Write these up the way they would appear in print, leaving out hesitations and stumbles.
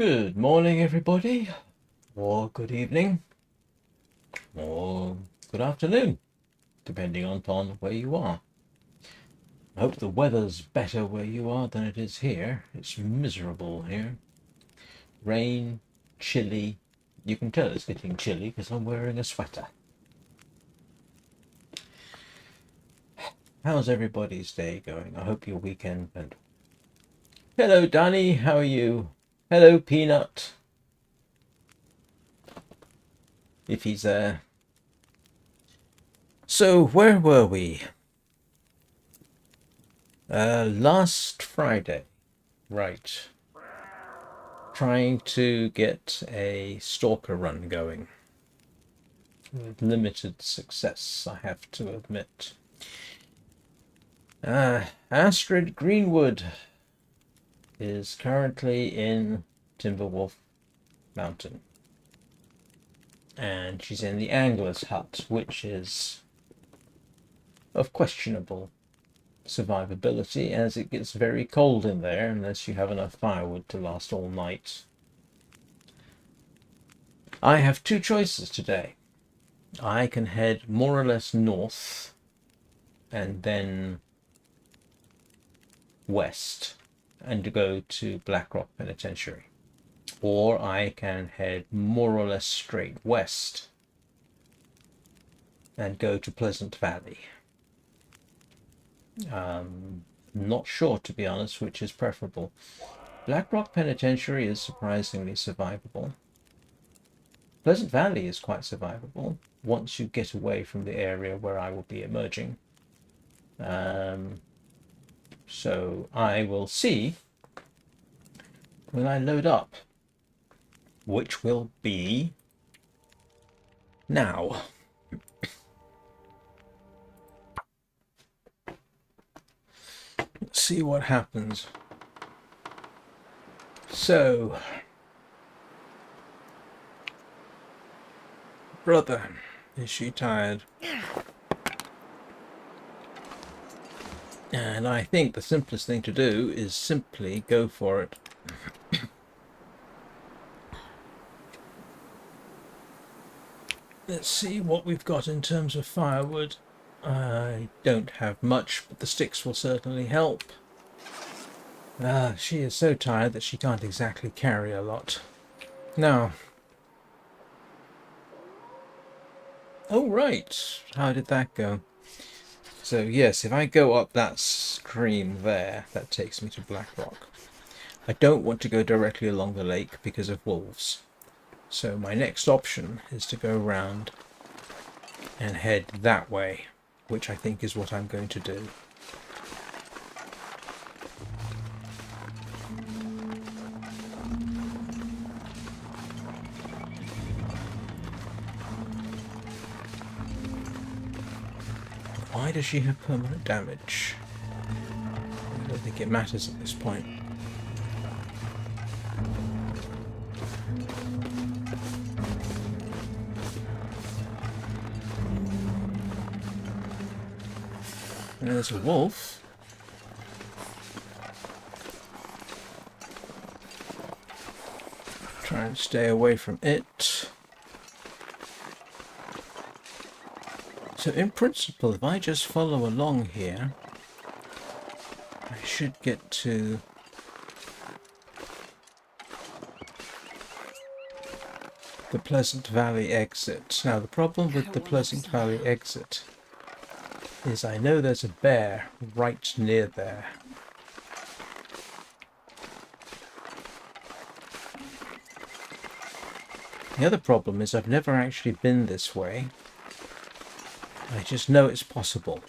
Good morning, everybody, or good evening, or good afternoon, depending upon where you are. I hope the weather's better where you are than it is here. It's miserable here. Rain, chilly. You can tell it's getting chilly because I'm wearing a sweater. How's everybody's day going? I hope your weekend went. Hello, Danny. How are you? Hello, Peanut. If he's there. So, where were we? Last Friday. Right. Trying to get a Stalker run going. With limited success, I have to admit. Astrid Greenwood is currently in Timberwolf Mountain. And she's in the Angler's Hut, which is of questionable survivability, as it gets very cold in there unless you have enough firewood to last all night. I have two choices today. I can head more or less north and then west and go to Blackrock Penitentiary, or I can head more or less straight west and go to Pleasant Valley. Not sure, to be honest, which is preferable. Blackrock Penitentiary is surprisingly survivable. Pleasant Valley is quite survivable once you get away from the area where I will be emerging. So I will see when I load up, which will be now. Let's see what happens. So, brother, is she tired? And I think the simplest thing to do is simply go for it. Let's see what we've got in terms of firewood. I don't have much, but the sticks will certainly help. She is so tired that she can't exactly carry a lot. Now. Oh, right. How did that go? So, yes, if I go up that stream there, that takes me to Blackrock. I don't want to go directly along the lake because of wolves. So my next option is to go round and head that way, which I think is what I'm going to do. Why does she have permanent damage? I don't think it matters at this point. And there's a wolf. Try and stay away from it. So in principle, if I just follow along here, I should get to the Pleasant Valley exit. Now the problem with the Pleasant Valley exit is I know there's a bear right near there. The other problem is I've never actually been this way. I just know it's possible.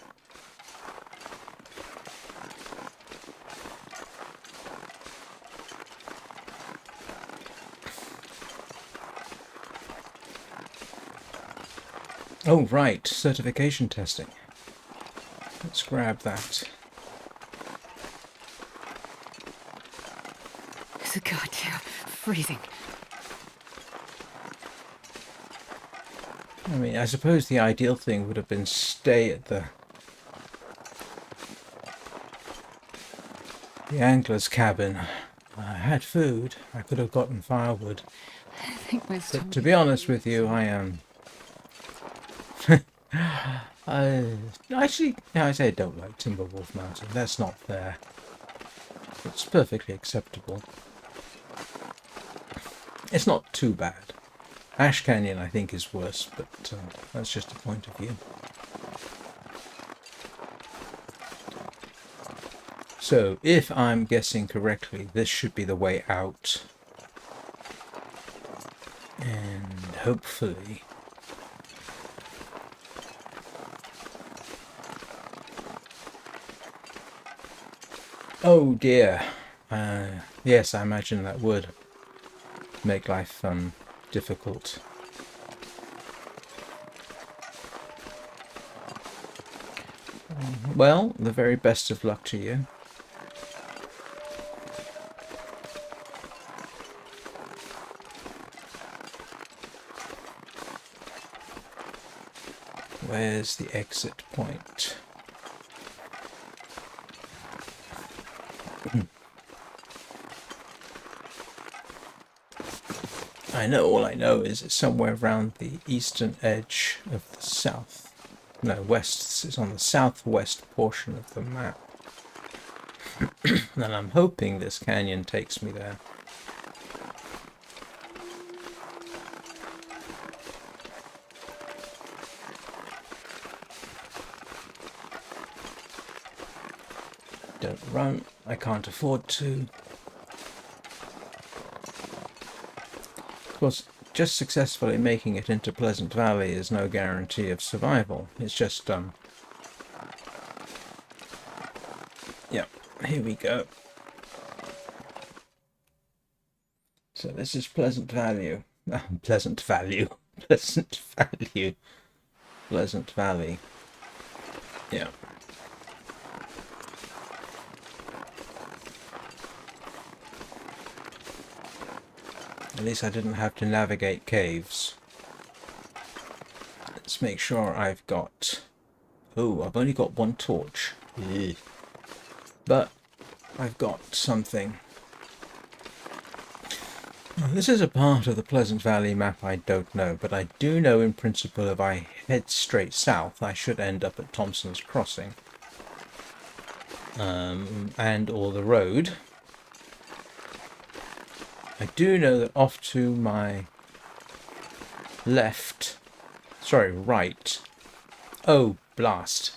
Oh, right, certification testing. Let's grab that. God, yeah, freezing. I mean, I suppose the ideal thing would have been stay at the angler's cabin I had food. I could have gotten firewood. I think my But stomach to be honest with you, I am. Actually, I say I don't like Timberwolf Mountain. That's not fair. It's perfectly acceptable. It's not too bad. Ash Canyon, I think, is worse, but that's just a point of view. So, if I'm guessing correctly, this should be the way out. And hopefully... Oh dear. Yes, I imagine that would make life difficult. Well, the very best of luck to you. Where's the exit point? All I know is it's somewhere around the eastern edge of the south. No, west. It's on the southwest portion of the map. And I'm hoping this canyon takes me there. Don't run. I can't afford to. Of course, just successfully making it into Pleasant Valley is no guarantee of survival. It's just, Yep, here we go. So this is Pleasant Valley. Pleasant Valley. Pleasant Valley. Pleasant Valley. Yeah. At least I didn't have to navigate caves. Let's make sure I've got... Oh, I've only got one torch. Ugh. But I've got something. This is a part of the Pleasant Valley map I don't know, but I do know in principle if I head straight south, I should end up at Thompson's Crossing. Or the road. I do know that off to my right. Oh, blast.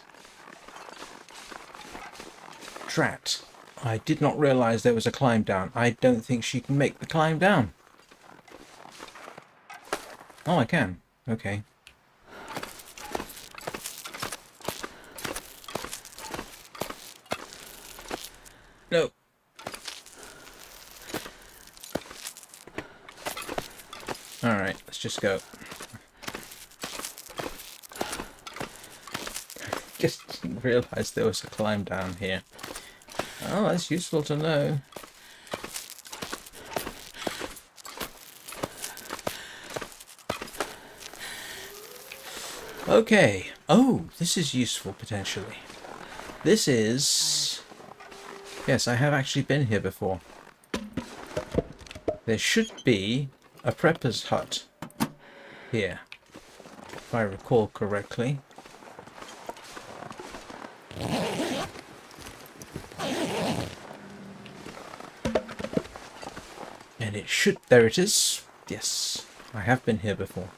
Drat. I did not realise there was a climb down. I don't think she can make the climb down. Oh, I can. Okay. No. Alright, let's just go. Just didn't realise there was a climb down here. Oh, that's useful to know. Okay. Oh, this is useful potentially. This is... Yes, I have actually been here before. There should be a prepper's hut here, if I recall correctly. And it should... There it is. Yes, I have been here before.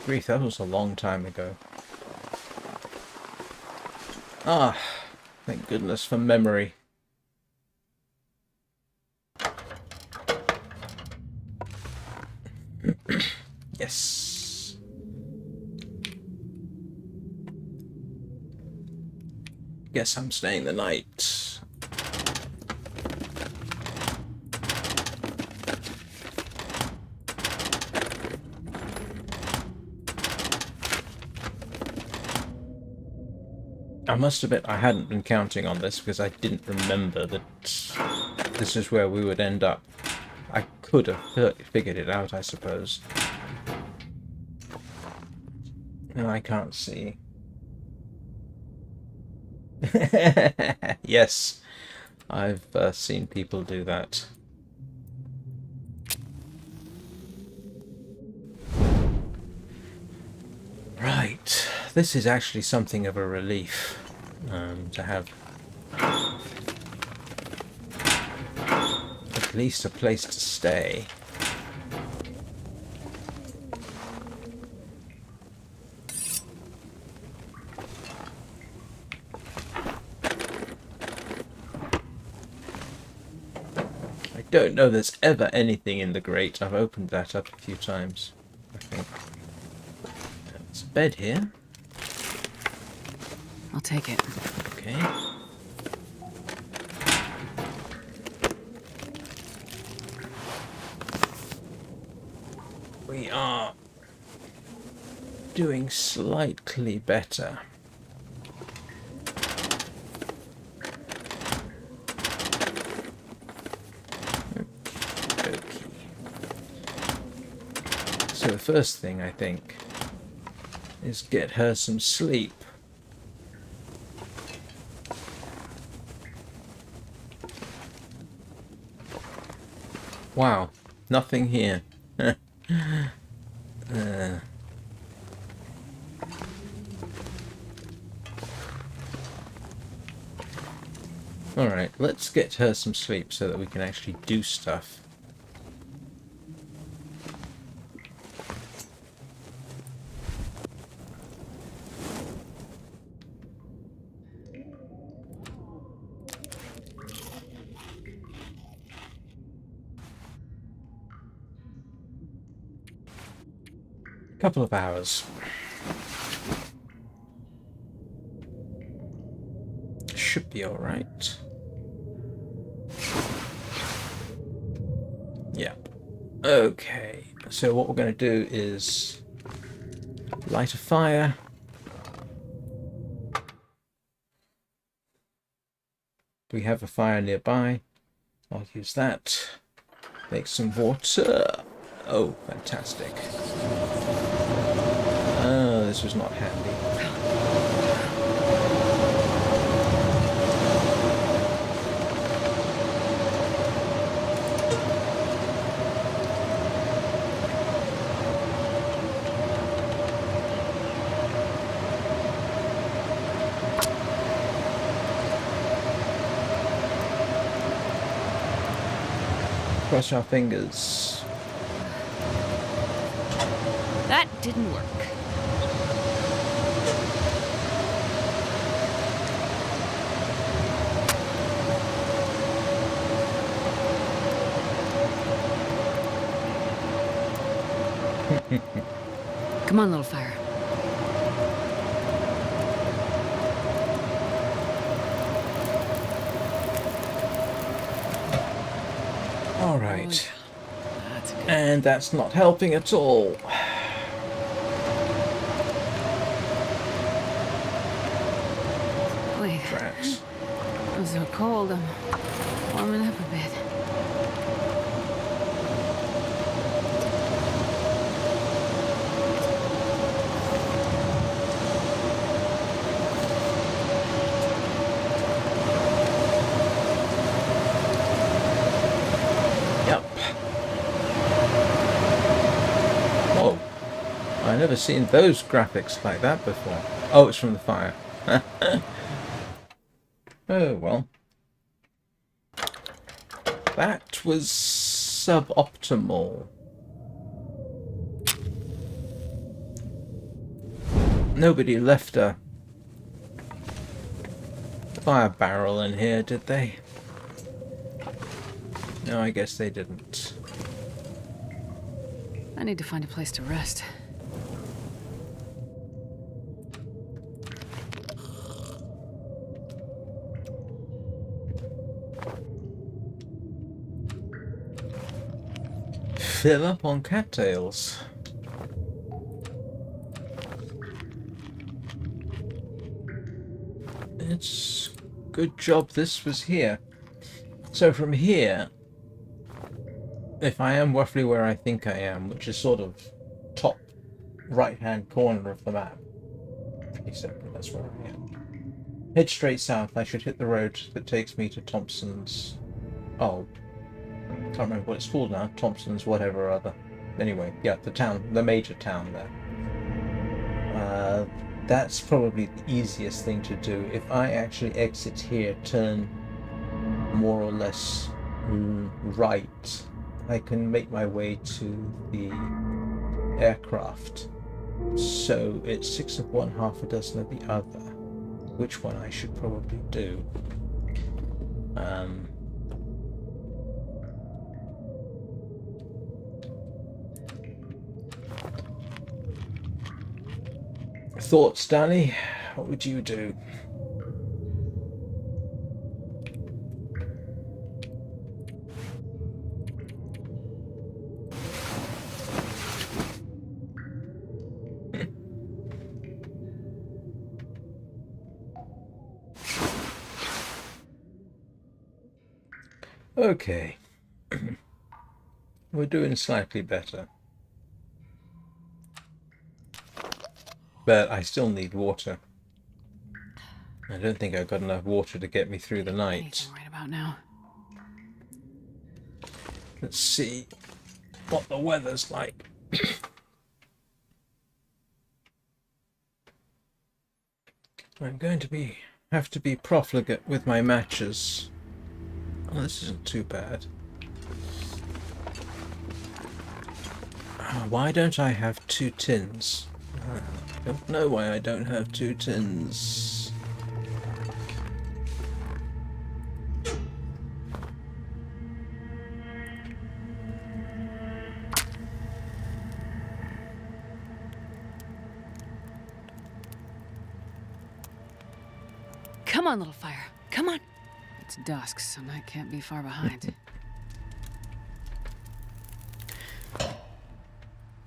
Grief, that was a long time ago. Ah, thank goodness for memory. Yes. Guess I'm staying the night. I must admit I hadn't been counting on this because I didn't remember that this is where we would end up. I could have figured it out, I suppose. And I can't see. Yes, I've seen people do that. Right, this is actually something of a relief to have at least a place to stay. I don't know there's ever anything in the grate. I've opened that up a few times, I think. There's a bed here. I'll take it. Okay. We are doing slightly better. Okay. So the first thing I think is get her some sleep. Wow, nothing here. Alright, let's get her some sleep so that we can actually do stuff. Couple of hours. Should be alright. Yeah. Okay, so what we're going to do is light a fire. Do we have a fire nearby? I'll use that. Make some water. Oh, fantastic. Oh, this was not handy. Cross our fingers. That didn't work. Come on, little fire. All right. That's good. And that's not helping at all. Wait, Rats. I'm so cold. I'm warming up a bit. Yep. Whoa. I've never seen those graphics like that before. Oh, it's from the fire. Oh, well. That was suboptimal. Nobody left a fire barrel in here, did they? No, I guess they didn't. I need to find a place to rest. Fill up on cattails. It's good job this was here. So from here, if I am roughly where I think I am, which is sort of top right-hand corner of the map, pretty simply, that's where I am. head straight south. I should hit the road that takes me to Thompson's. Oh, can't remember what it's called now. Thompson's whatever or other. Anyway, yeah, the major town there. That's probably the easiest thing to do. If I actually exit here, turn more or less right, I can make my way to the aircraft. So it's 6 of one, half a dozen of the other. Which one I should probably do? Thoughts, Danny? What would you do? Okay. We're doing slightly better. But I still need water. I don't think I've got enough water to get me through the night. Anything right about now. Let's see what the weather's like. I'm going to have to be profligate with my matches. Oh, this isn't too bad. Why don't I have 2 tins? I don't know why I don't have 2 tins. Come on, little fire. Come on. It's dusk, so night can't be far behind.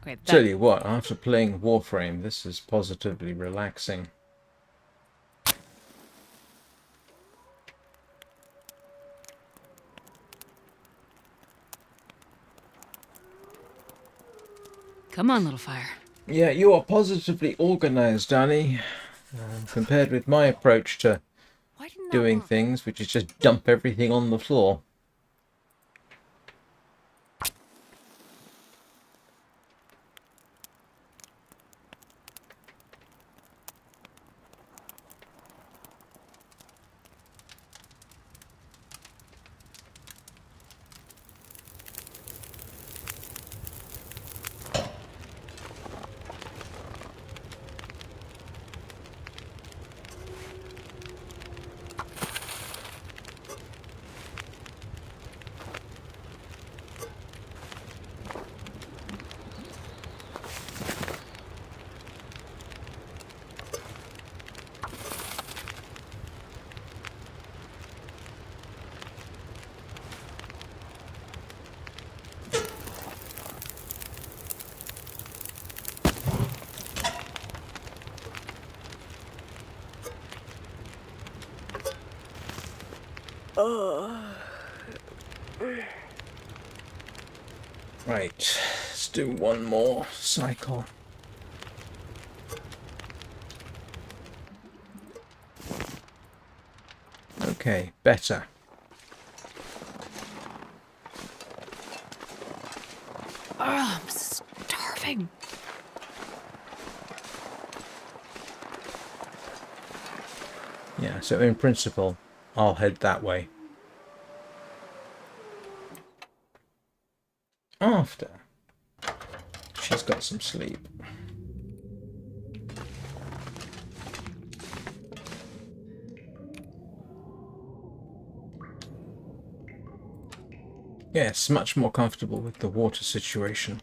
Okay, Tell you what, after playing Warframe, this is positively relaxing. Come on, little fire. Yeah, you are positively organized, Danny. Compared with my approach to Why didn't that doing work? things, which is just dump everything on the floor. Right, let's do one more cycle. Okay, better. Oh, I'm starving. Yeah, so in principle, I'll head that way. After she's got some sleep. Yes, much more comfortable with the water situation.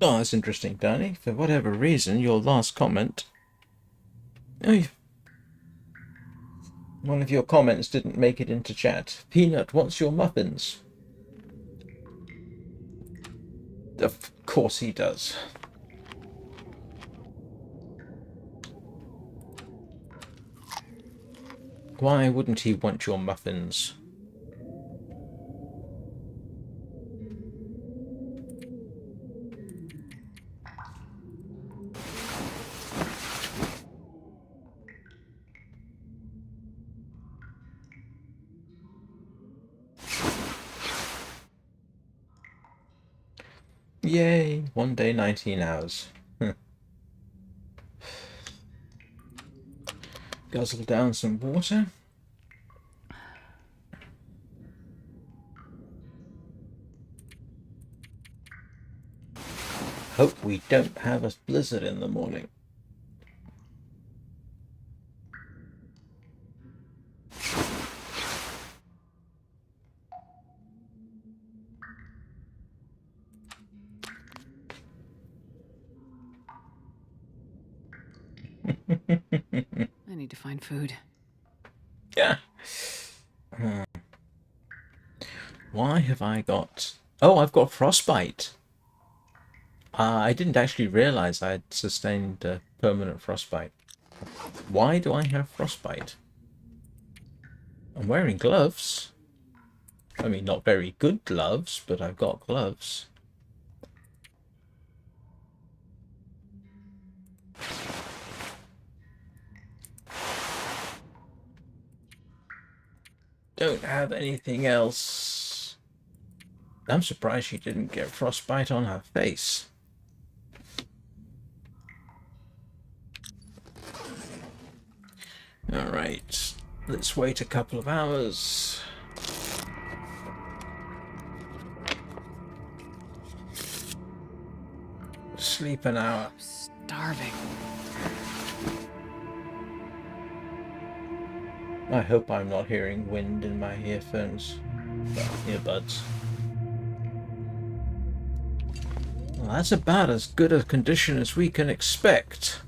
Oh, that's interesting, Danny. For whatever reason, your last comment... Oh, one of your comments didn't make it into chat. Peanut, what's your muffins? Of course he does. Why wouldn't he want your muffins? Yay! 1 day, 19 hours. Guzzle down some water. Hope we don't have a blizzard in the morning. I need to find food. Yeah. Why have I got... Oh, I've got frostbite. I didn't actually realize I had sustained permanent frostbite. Why do I have frostbite? I'm wearing gloves. I mean, not very good gloves, but I've got gloves. Don't have anything else. I'm surprised she didn't get frostbite on her face. Alright, let's wait a couple of hours. Sleep an hour. I'm starving. I hope I'm not hearing wind in my earphones. Well, earbuds. Well, that's about as good a condition as we can expect.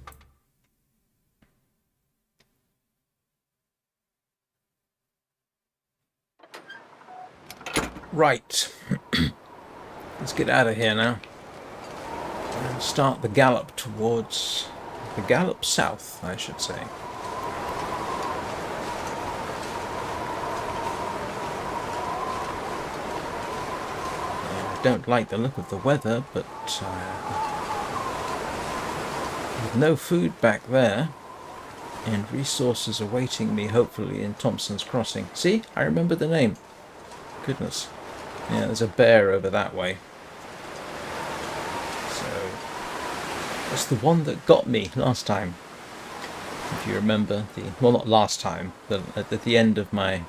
Right. Let's get out of here now. And start the gallop towards... the gallop south, I should say. I don't like the look of the weather, but with no food back there, and resources awaiting me hopefully in Thompson's Crossing. See? I remember the name. Goodness. Yeah, there's a bear over that way. So, that's the one that got me last time. If you remember the... well, not last time, but at the end of my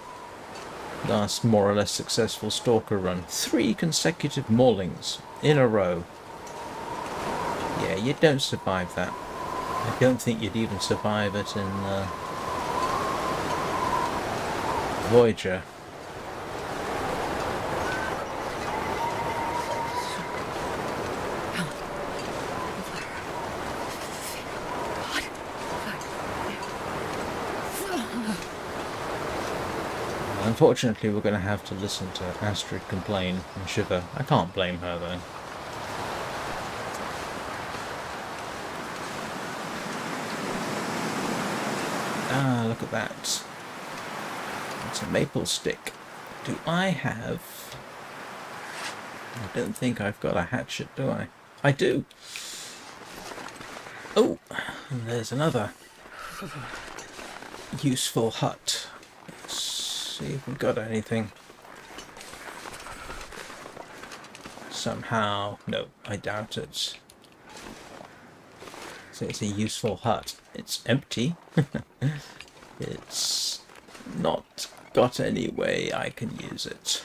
last more or less successful Stalker run. 3 consecutive maulings in a row. Yeah, you don't survive that. I don't think you'd even survive it in Voyager. Unfortunately, we're going to have to listen to Astrid complain and shiver. I can't blame her, though. Ah, look at that. It's a maple stick. Do I have... I don't think I've got a hatchet, do I? I do! Oh, and there's another useful hut. See if we've got anything. Somehow... no, I doubt it. So it's a useful hut. It's empty. It's not got any way I can use it.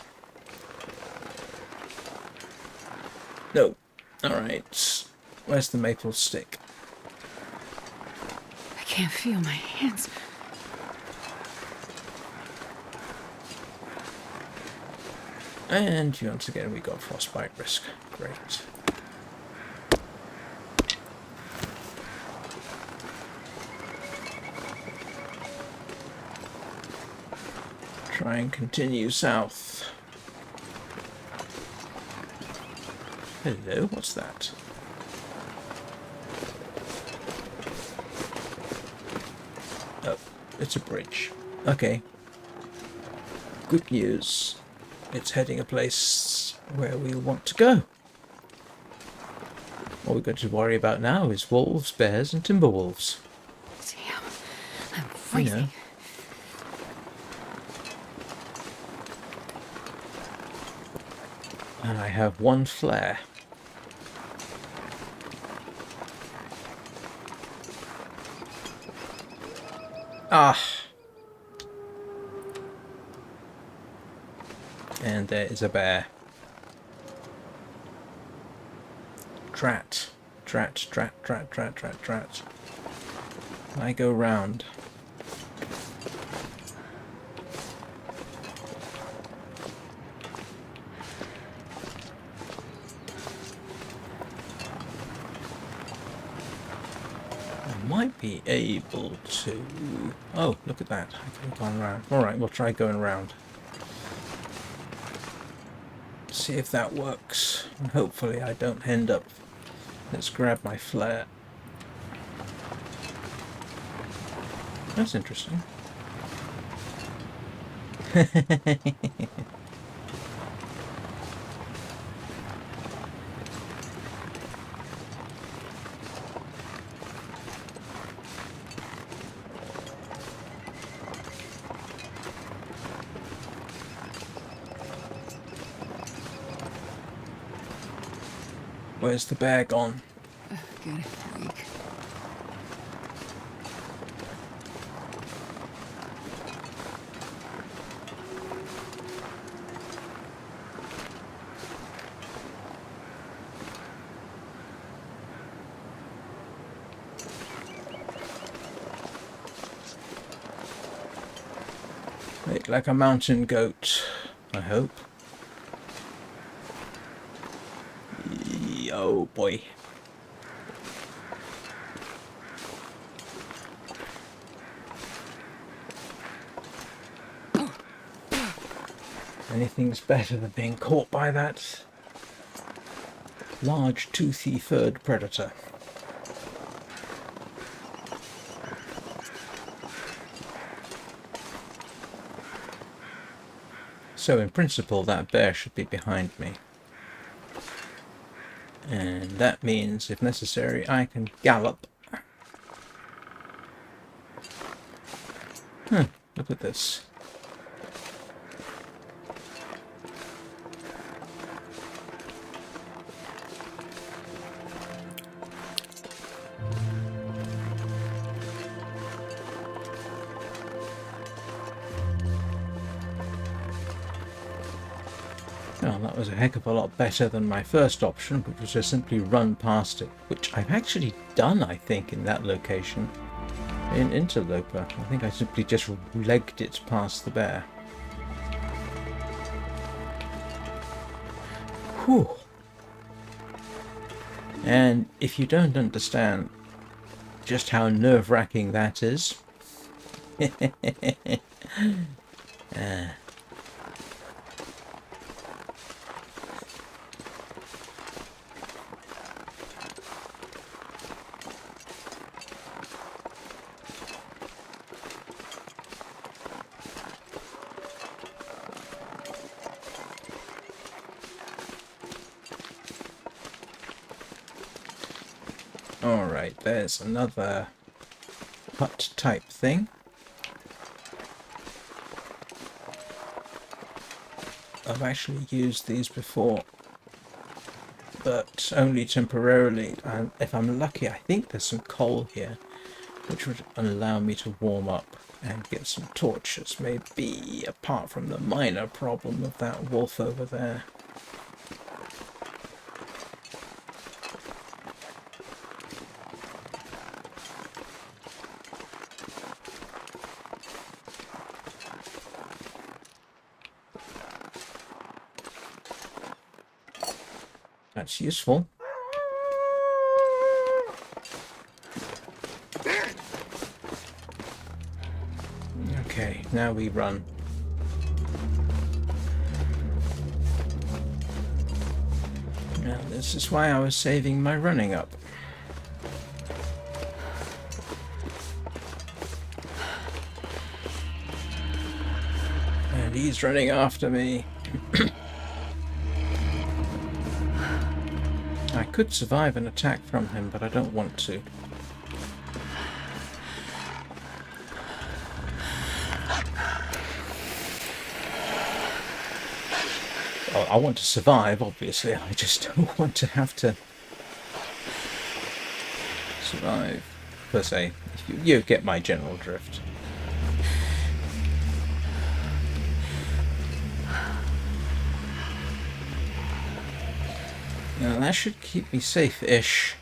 No. Alright. Where's the maple stick? I can't feel my hands. And once again we got frostbite risk. Great. Try and continue south. Hello, what's that? Oh, it's a bridge. Okay. Good news. It's heading a place where we want to go. All we've got to worry about now is wolves, bears, and timberwolves. Damn, I'm I freezing. know. And I have one flare. Ah! And there is a bear. Drat. Drat, drat, drat, drat, drat, drat. I go round. I might be able to... Oh, look at that. I could have gone round. Alright, we'll try going round. See if that works. And hopefully I don't end up... Let's grab my flare. That's interesting. Where's the bear gone? Good week. Look like a mountain goat, I hope. Oh boy. Anything's better than being caught by that large, toothy, furred predator. So in principle, that bear should be behind me. And that means, if necessary, I can gallop. Look at this. Well, that was a heck of a lot better than my first option, which was to simply run past it, which I've actually done, I think, in that location. In Interloper. I think I simply just legged it past the bear. Whew. And if you don't understand just how nerve-wracking that is... Alright, there's another hut type thing. I've actually used these before, but only temporarily, and if I'm lucky I think there's some coal here which would allow me to warm up and get some torches, maybe, apart from the minor problem of that wolf over there. That's useful. Okay, now we run. Now This is why I was saving my running up. And he's running after me. I could survive an attack from him, but I don't want to. Well, I want to survive, obviously. I just don't want to have to survive, per se. You get my general drift. Now that should keep me safe-ish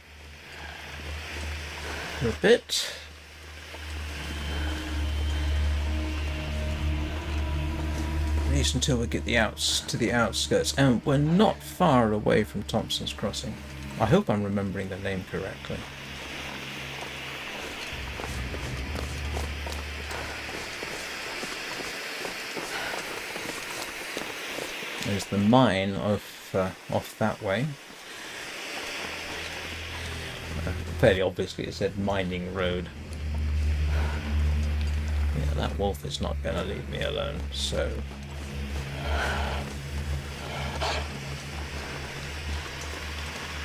for a bit. At least until we get to the outskirts, and we're not far away from Thompson's Crossing. I hope I'm remembering the name correctly. There's the mine off that way. Fairly obviously it said mining road. Yeah, that wolf is not going to leave me alone, so...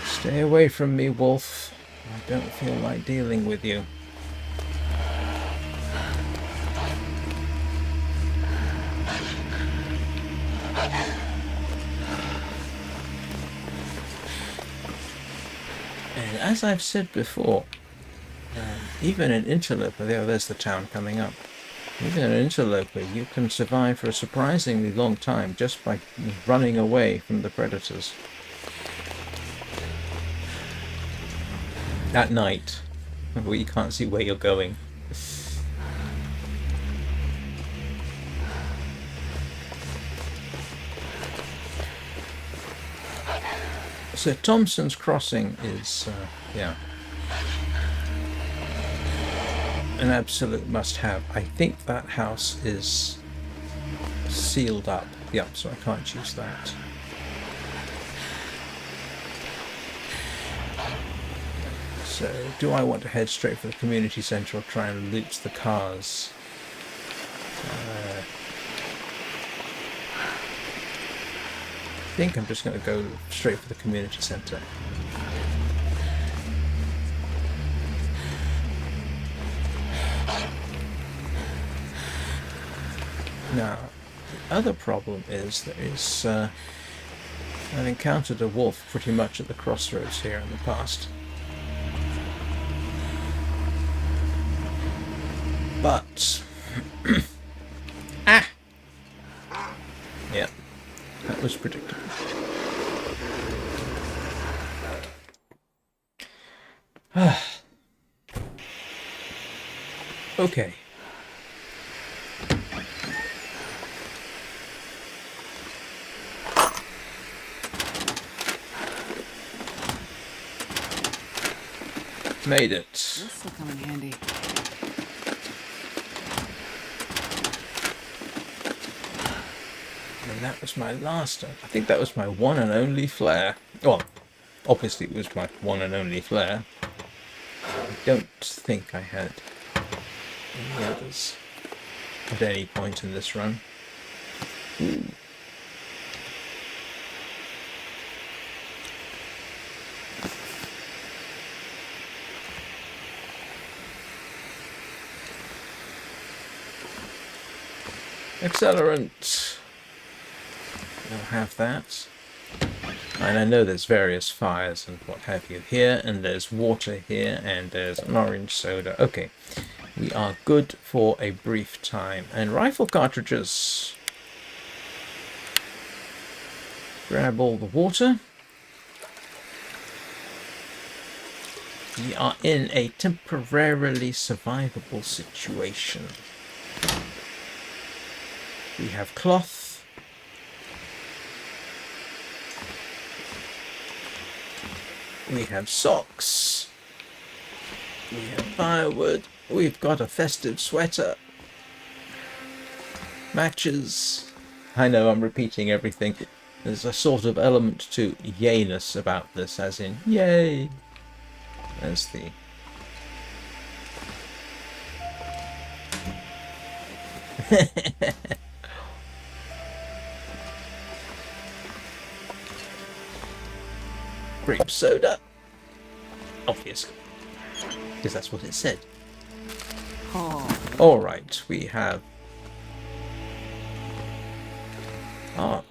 Stay away from me, wolf. I don't feel like dealing with you. And as I've said before, even an interloper, there's the town coming up. Even an interloper, you can survive for a surprisingly long time just by running away from the predators. At night, where you can't see where you're going. So Thompson's Crossing is, yeah, an absolute must-have. I think that house is sealed up. Yep, so I can't use that. So, do I want to head straight for the community centre or try and loot the cars? I think I'm just going to go straight for the community centre. Now, the other problem is I've encountered a wolf pretty much at the crossroads here in the past. But... ah! Yep, that was predictable. Okay. Made it. This will come in handy. And that was my last. I think that was my one and only flare. Well, obviously it was my one and only flare. I don't think I had any others at any point in this run. Ooh. Accelerant. We'll have that. And I know there's various fires and what have you here, and there's water here, and there's an orange soda. Okay, we are good for a brief time. And rifle cartridges. Grab all the water. We are in a temporarily survivable situation. We have cloth. We have socks. We have firewood. We've got a festive sweater. Matches. I know I'm repeating everything. There's a sort of element to yayness about this, as in, yay! There's the... grape soda. Obviously. Because that's what it said. Oh. Alright, we have... Ah.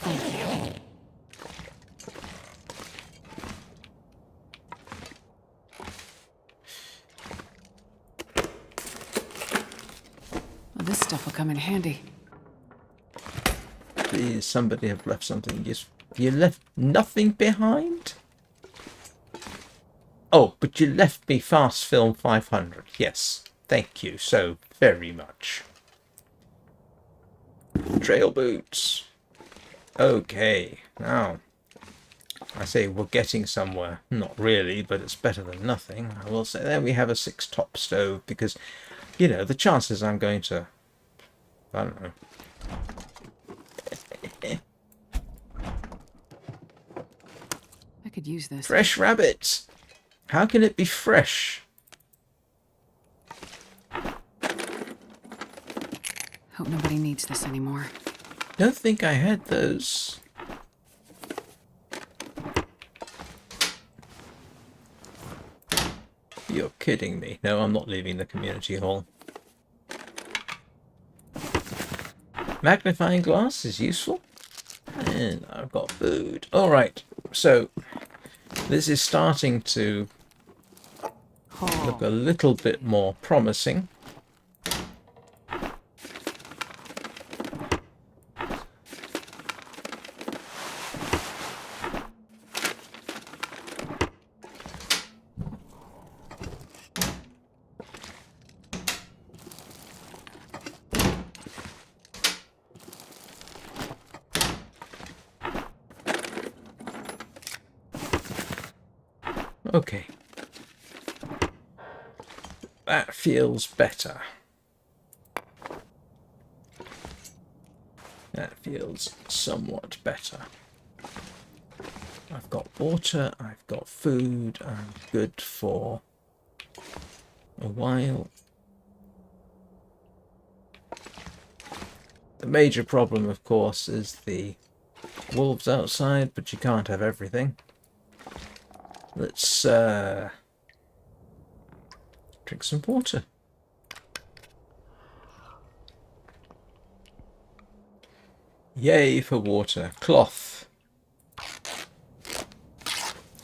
Thank you. Well, this stuff will come in handy. Please, somebody have left something useful. You left nothing behind? Oh, but you left me Fast Film 500. Yes, thank you so very much. Trail boots. Okay, now, I say we're getting somewhere. Not really, but it's better than nothing. I will say. Then we have a 6-top stove because, you know, the chances I'm going to... I don't know. I could use this. Fresh rabbits. How can it be fresh? Hope nobody needs this anymore. Don't think I had those. You're kidding me. No, I'm not leaving the community hall. Magnifying glass is useful. And I've got food. Alright, so this is starting to look a little bit more promising. Okay. That feels better. That feels somewhat better. I've got water, I've got food, I'm good for a while. The major problem, of course, is the wolves outside, but you can't have everything. Let's drink some water. Yay for water. Cloth.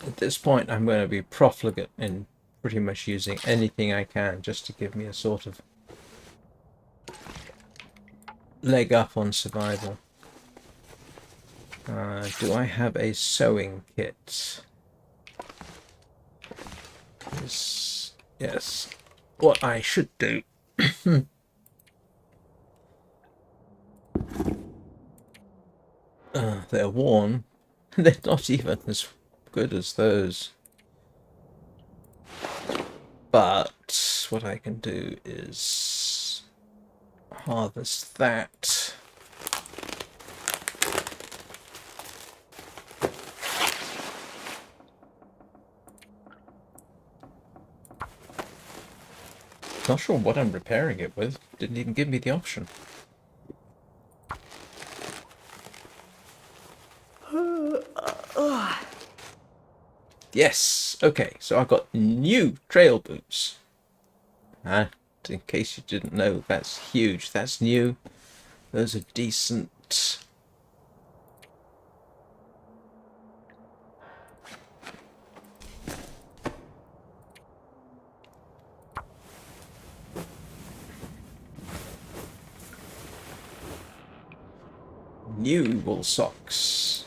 At this point I'm going to be profligate in pretty much using anything I can just to give me a sort of leg up on survival. Do I have a sewing kit? Yes. What I should do. They're worn. They're not even as good as those. But what I can do is harvest that. Not sure what I'm repairing it with. Didn't even give me the option. Yes. Okay, so I've got new trail boots. And in case you didn't know, that's huge. That's new. Those are decent. New wool socks.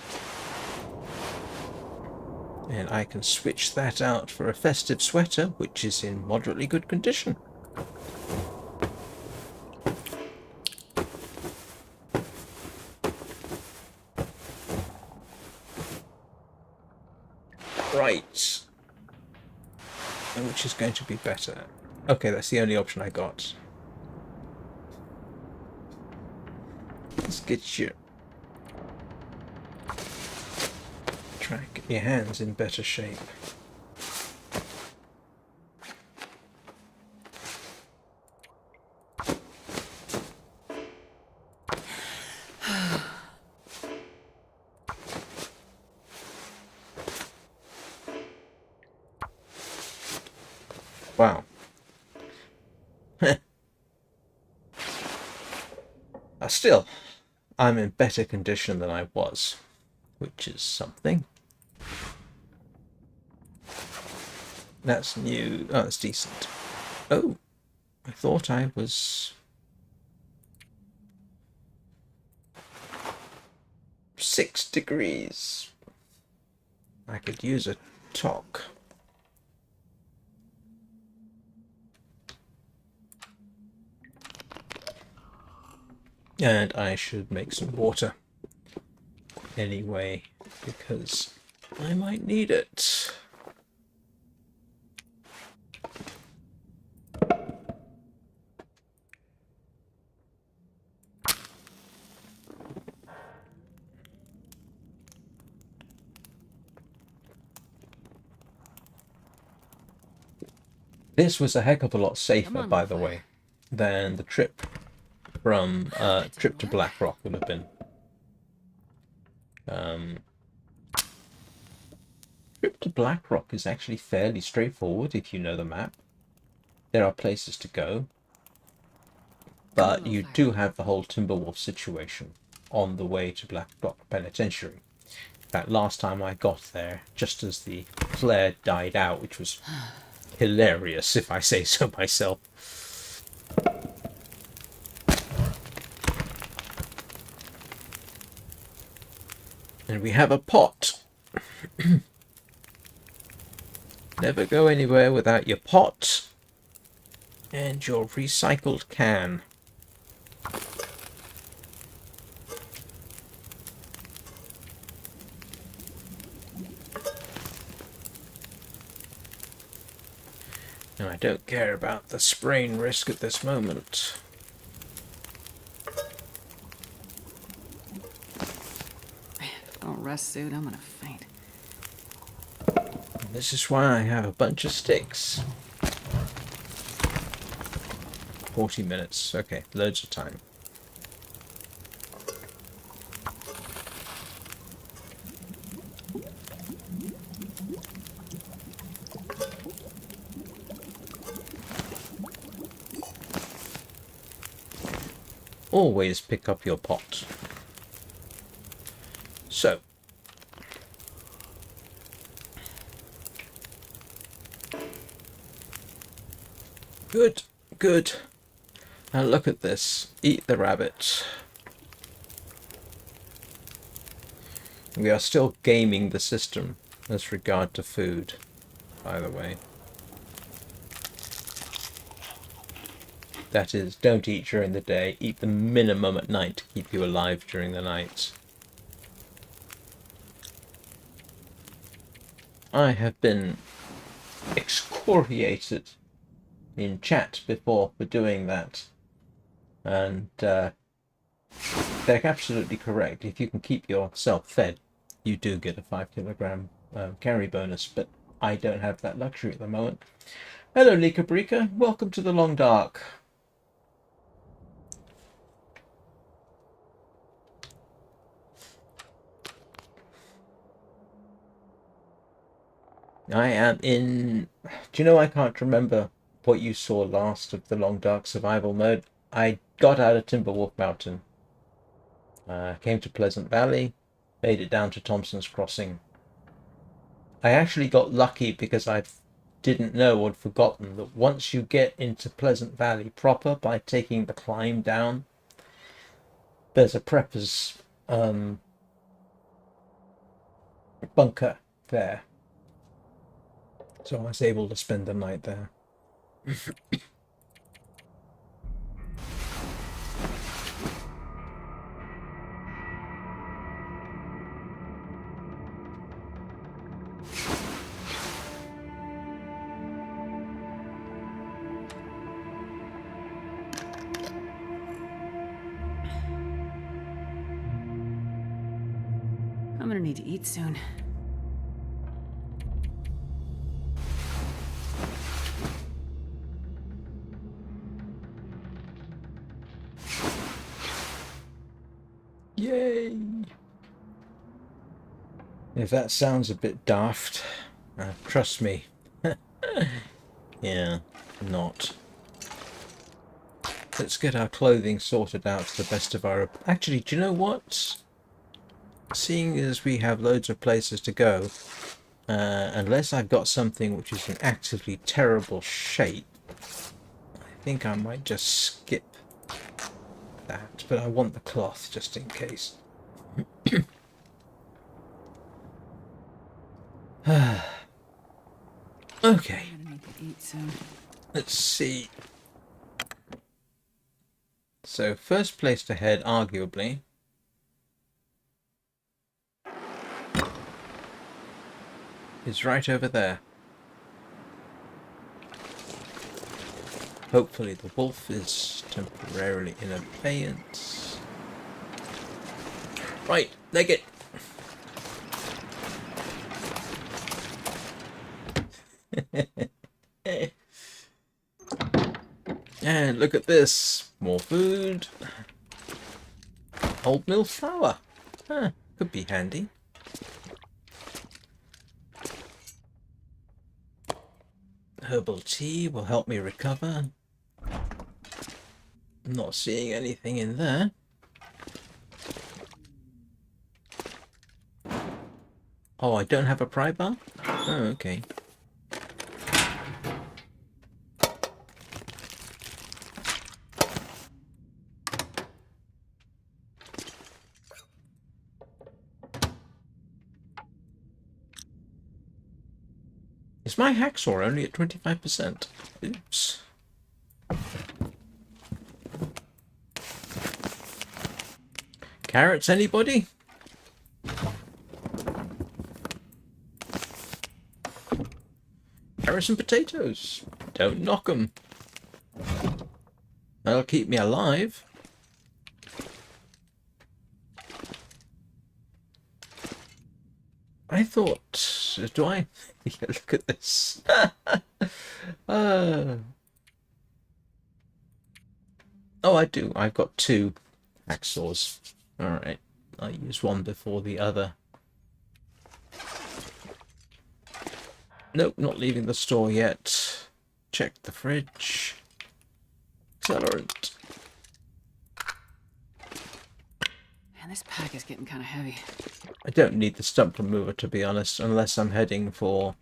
And I can switch that out for a festive sweater, which is in moderately good condition. Right. Which is going to be better. Okay, that's the only option I got. get your... Try and get your hands in better shape. Wow. Still, I'm in better condition than I was, which is something. That's new. Oh, that's decent. Oh, I thought I was 6 degrees. I could use a talk. And I should make some water anyway, because I might need it. This was a heck of a lot safer, by the way, than the trip from trip to Blackrock would have been. Trip to Blackrock is actually fairly straightforward if you know the map. There are places to go, but you do have the whole Timberwolf situation on the way to Blackrock Penitentiary. In fact, last time I got there, just as the flare died out, which was hilarious if I say so myself. And we have a pot. Never go anywhere without your pot and your recycled can. Now, I don't care about the sprain risk at this moment. Man, if I don't rest soon, I'm gonna faint. This is why I have a bunch of sticks. 40 minutes. Okay, loads of time. Always pick up your pot. So, good, good. Now look at this. Eat the rabbit. We are still gaming the system as regard to food, by the way. That is, don't eat during the day. Eat the minimum at night to keep you alive during the night. I have been excoriated in chat before for doing that. And they're absolutely correct. If you can keep yourself fed, you do get a 5 kilogram carry bonus, but I don't have that luxury at the moment. Hello, Lika Brika. Welcome to the Long Dark. I am in... Do you know, I can't remember what you saw last of the Long Dark survival mode. I got out of Timberwolf Mountain. Came to Pleasant Valley. Made it down to Thompson's Crossing. I actually got lucky because I didn't know or had forgotten that once you get into Pleasant Valley proper by taking the climb down, there's a prepper's bunker there. So I was able to spend the night there. I'm gonna need to eat soon. Yay! If that sounds a bit daft, trust me. Yeah, not. Let's get our clothing sorted out to the best of our... Actually, do you know what? Seeing as we have loads of places to go, unless I've got something which is in actively terrible shape, I think I might just skip that. But I want the cloth just in case. Okay, I'm gonna need to eat soon. let's see. So, first place to head, arguably, is right over there. Hopefully the wolf is temporarily in abeyance. Right, leg it! And look at this. More food. Old mill flour. Huh, could be handy. Herbal tea will help me recover. I'm not seeing anything in there. Oh, I don't have a pry bar? Oh, okay. Is my hacksaw only at 25%? Oops. Carrots, anybody? Carrots and potatoes. Don't knock 'em. That'll keep me alive. I thought... Do I... Yeah, look at this. Oh, I do. I've got 2 hacksaws. Alright. I'll use one before the other. Nope, not leaving the store yet. Check the fridge. Accelerant. Man, this pack is getting kind of heavy. I don't need the stump remover, to be honest, unless I'm heading for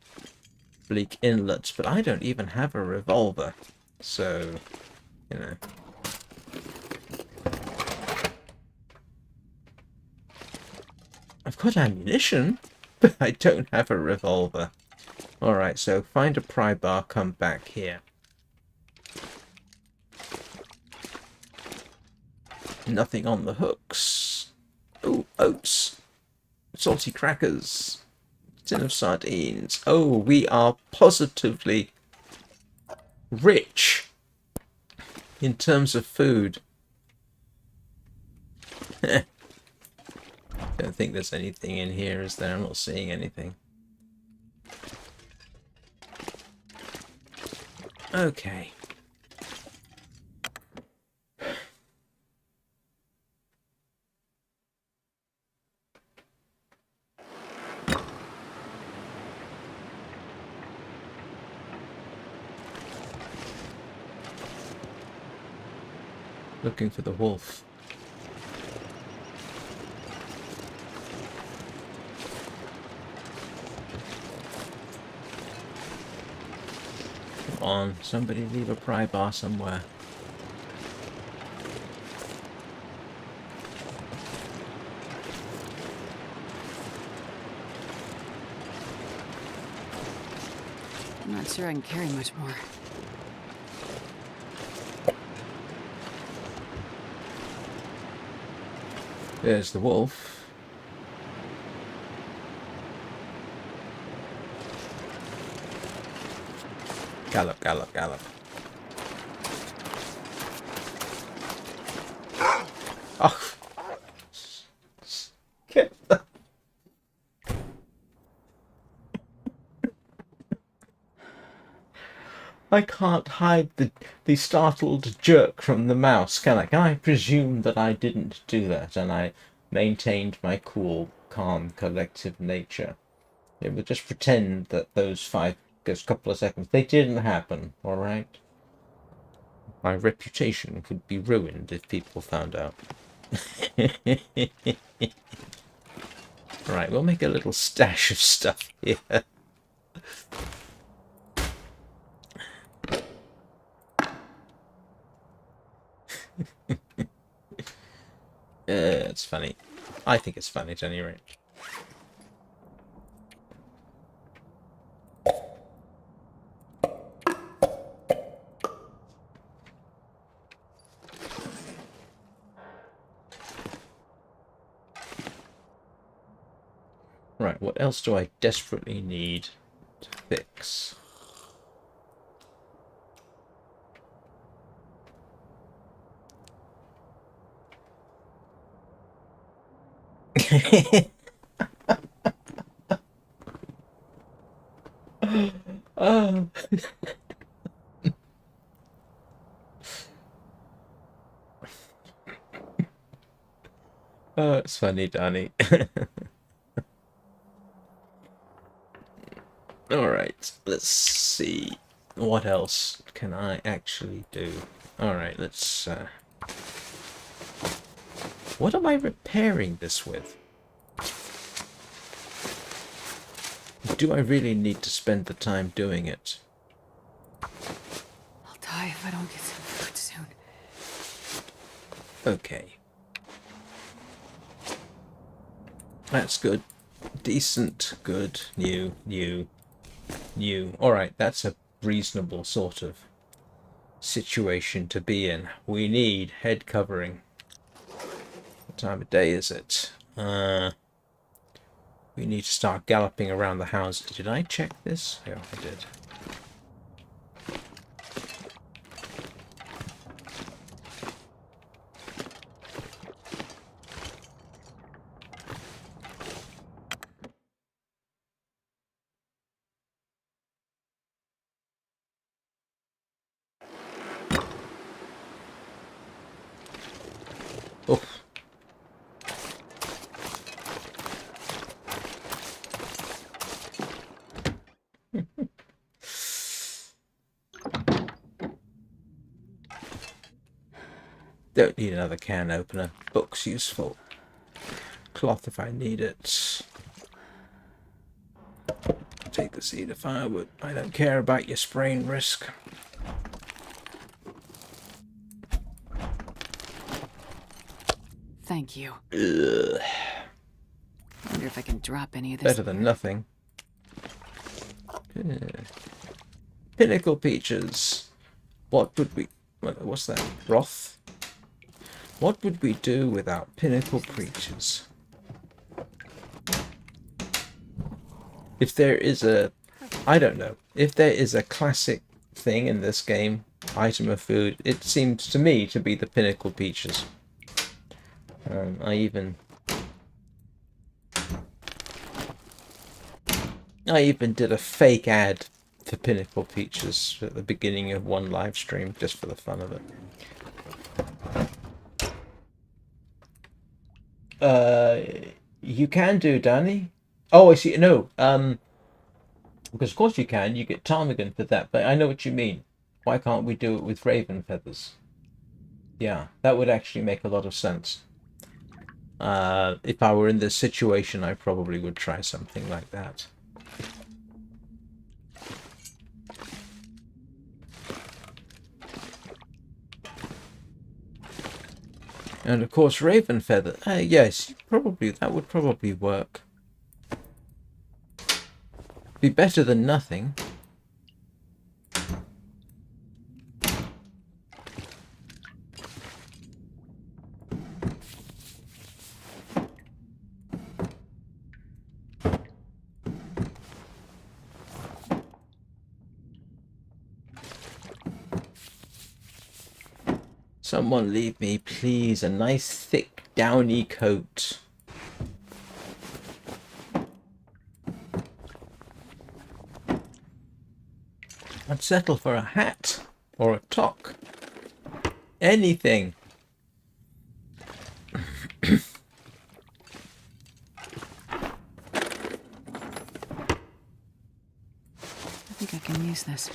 Bleak Inlet, but I don't even have a revolver. So, you know. I've got ammunition, but I don't have a revolver. Alright, so find a pry bar, come back here. Nothing on the hooks. Oh, oats. Salty crackers. Tin of sardines. Oh, we are positively rich in terms of food. Don't think there's anything in here, is there? I'm not seeing anything. Okay. Looking for the wolf. Come on, somebody leave a pry bar somewhere. I'm not sure I can carry much more. There's the wolf. Gallop, gallop, gallop. Oh. Get the I can't hide the startled jerk from the mouse, can I? Can I presume that I didn't do that and I maintained my cool, calm, collective nature? It would just pretend that those couple of seconds, they didn't happen, alright? My reputation would be ruined if people found out. Right, we'll make a little stash of stuff here. It's funny. I think it's funny at any rate. Right, what else do I desperately need to fix? Oh. Oh, it's funny, Danny. Alright, let's see. What else can I actually do? Alright, let's... What am I repairing this with? Do I really need to spend the time doing it? I'll die if I don't get some food soon. Okay. That's good. Decent, good, new. Alright, that's a reasonable sort of situation to be in. We need head covering. What time of day is it? We need to start galloping around the house. Did I check this? Yeah, I did. Oh. Don't need another can opener. Book's useful. Cloth if I need it. Take the cedar firewood. I don't care about your sprain risk. Thank you. Ugh. Wonder if I can drop any of this. Better than nothing. Pinnacle peaches. What would we... What's that? Broth? What would we do without pinnacle peaches? If there is a... I don't know. If there is a classic thing in this game, item of food, it seems to me to be the pinnacle peaches. I even did a fake ad for pinnacle peaches at the beginning of one live stream just for the fun of it. You can do, Danny. Oh, I see. No, because of course you can. You get ptarmigan for that, but I know what you mean. Why can't we do it with raven feathers? Yeah, that would actually make a lot of sense. If I were in this situation, I probably would try something like that. And of course, raven feather. Yes, probably that would probably work. Be better than nothing. Someone leave me, please, a nice thick downy coat. I'd settle for a hat or a toque. Anything. I think I can use this.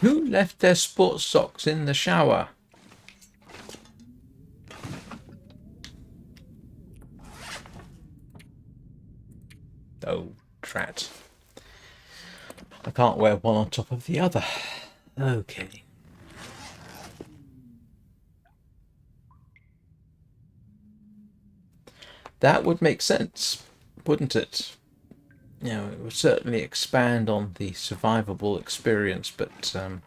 Who left their sports socks in the shower? Oh, drat. I can't wear one on top of the other. Okay. That would make sense, wouldn't it? You know, it would certainly expand on the survivable experience, but all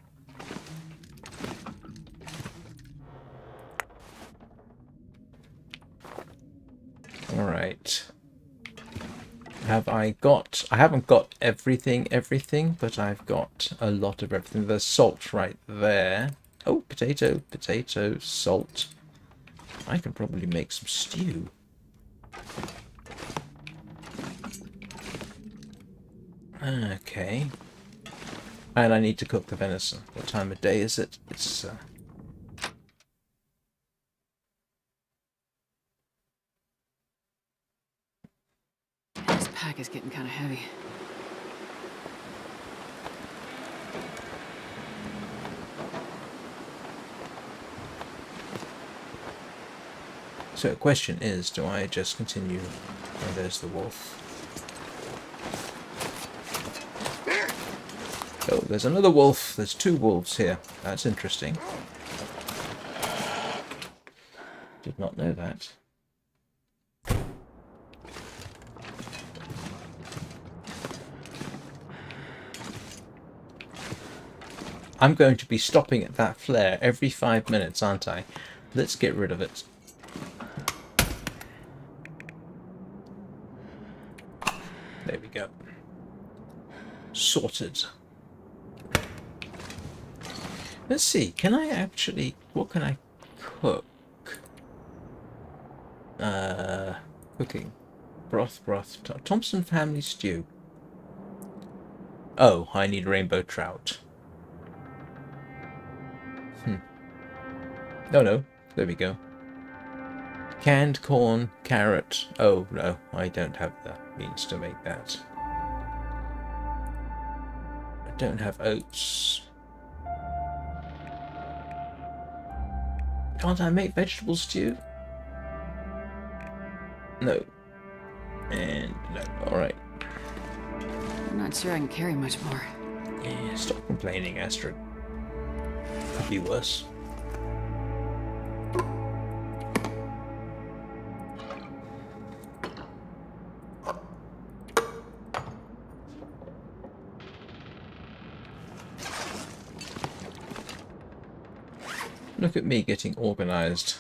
right. Have I got... I haven't got everything, but I've got a lot of everything. There's salt right there. Oh, potato, salt. I can probably make some stew. Okay. And I need to cook the venison. What time of day is it? It's... This pack is getting kind of heavy. So the question is, do I just continue? Oh, there's the wolf. Oh, there's another wolf. There's two wolves here. That's interesting. Did not know that. I'm going to be stopping at that flare every 5 minutes, aren't I? Let's get rid of it. There we go. Sorted. Let's see, can I actually... What can I cook? Cooking. Broth. Thompson family stew. Oh, I need rainbow trout. No. There we go. Canned corn, carrot. Oh, no, I don't have the means to make that. I don't have oats. Can't I make vegetable stew? No. And no. Alright. I'm not sure I can carry much more. Yeah, stop complaining, Astrid. Could be worse. Look at me getting organized.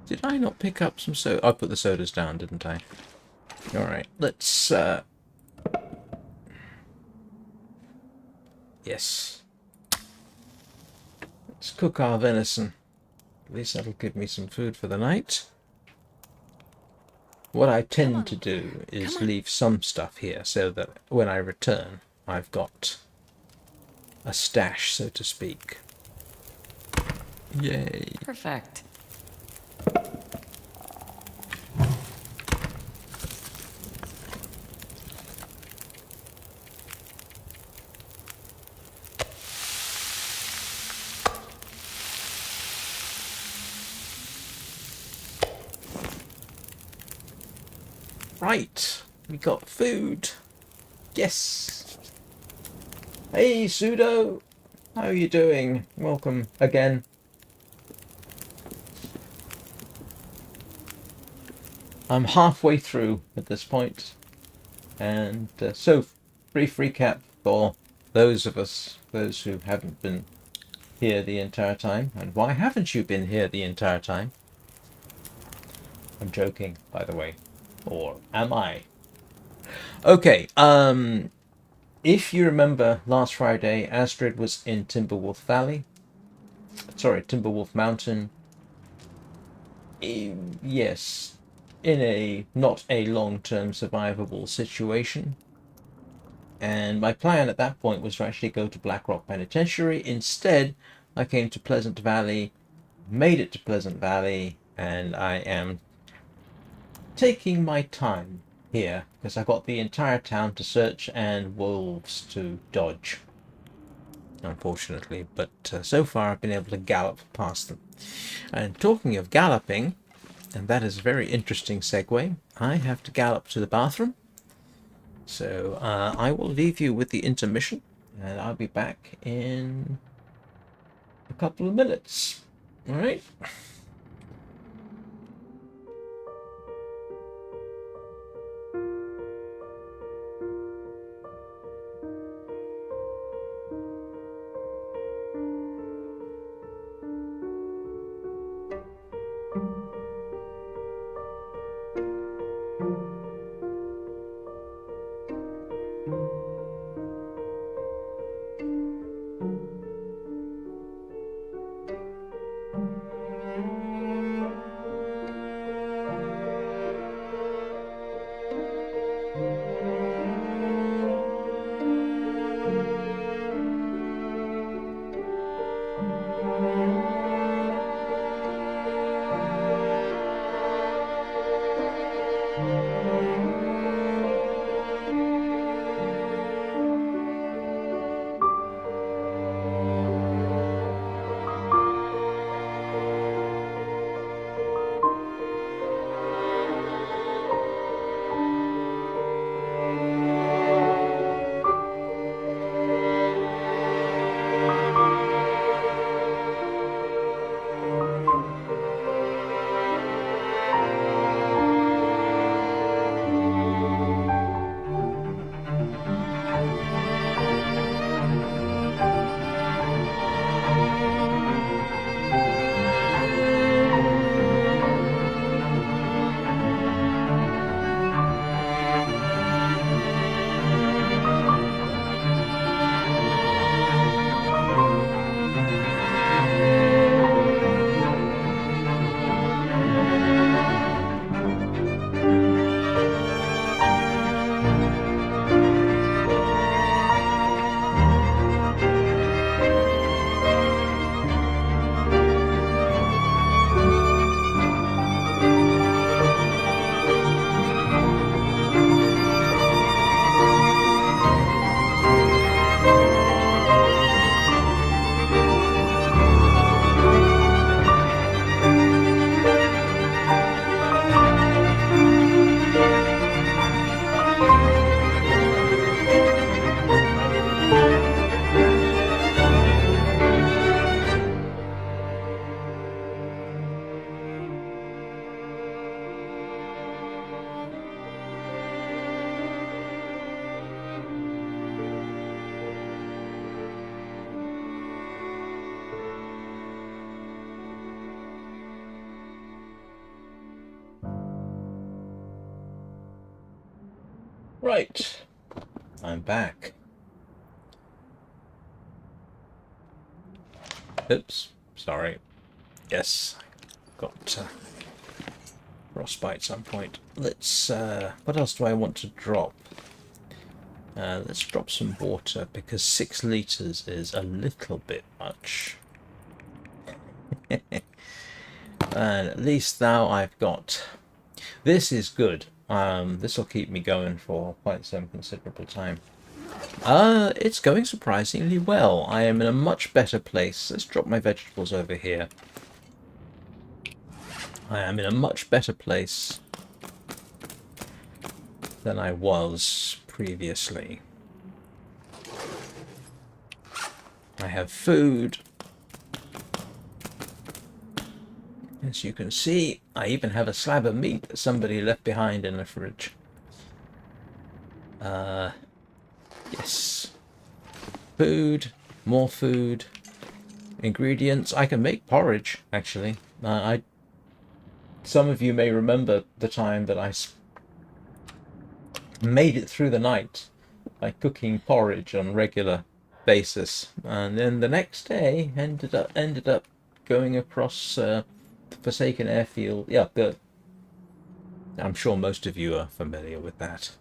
Did I not pick up some soda? I put the sodas down, didn't I? Alright, let's... Yes. Let's cook our venison. At least that'll give me some food for the night. What I tend to do is leave some stuff here so that when I return, I've got a stash, so to speak. Yay. Perfect. Right, we got food. Yes. Hey, Pseudo. How are you doing? Welcome again. I'm halfway through at this point. And so, brief recap for those of us those who haven't been here the entire time. And why haven't you been here the entire time? I'm joking, by the way. Or am I? Okay, if you remember last Friday, Astrid was in Timberwolf Valley. Sorry, Timberwolf Mountain. Yes, in a not a long-term survivable situation. And my plan at that point was to actually go to Blackrock Penitentiary. Instead, I came to Pleasant Valley, made it to Pleasant Valley, and I am taking my time here because I got the entire town to search and wolves to dodge, unfortunately. But so far I've been able to gallop past them. And talking of galloping, and that is a very interesting segue, I have to gallop to the bathroom. So I will leave you with the intermission, and I'll be back in a couple of minutes. All right. Right, I'm back. Oops, sorry. Yes, got frostbite at some point. Let's, what else do I want to drop? Let's drop some water, because 6 liters is a little bit much. And at least now I've got... This is good. This will keep me going for quite some considerable time. It's going surprisingly well. I am in a much better place. Let's drop my vegetables over here. I am in a much better place than I was previously. I have food. As you can see, I even have a slab of meat that somebody left behind in the fridge. Yes. Food. More food. Ingredients. I can make porridge, actually. Some of you may remember the time that I made it through the night by cooking porridge on a regular basis, and then the next day ended up going across the Forsaken Airfield. Yeah, I'm sure most of you are familiar with that.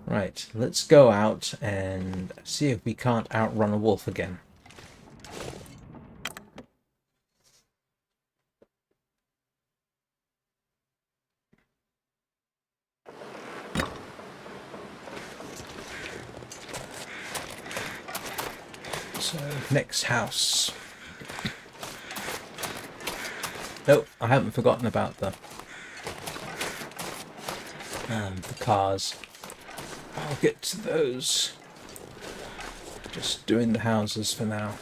Right, let's go out and see if we can't outrun a wolf again. So, next house. Nope, I haven't forgotten about the cars. I'll get to those. Just doing the houses for now.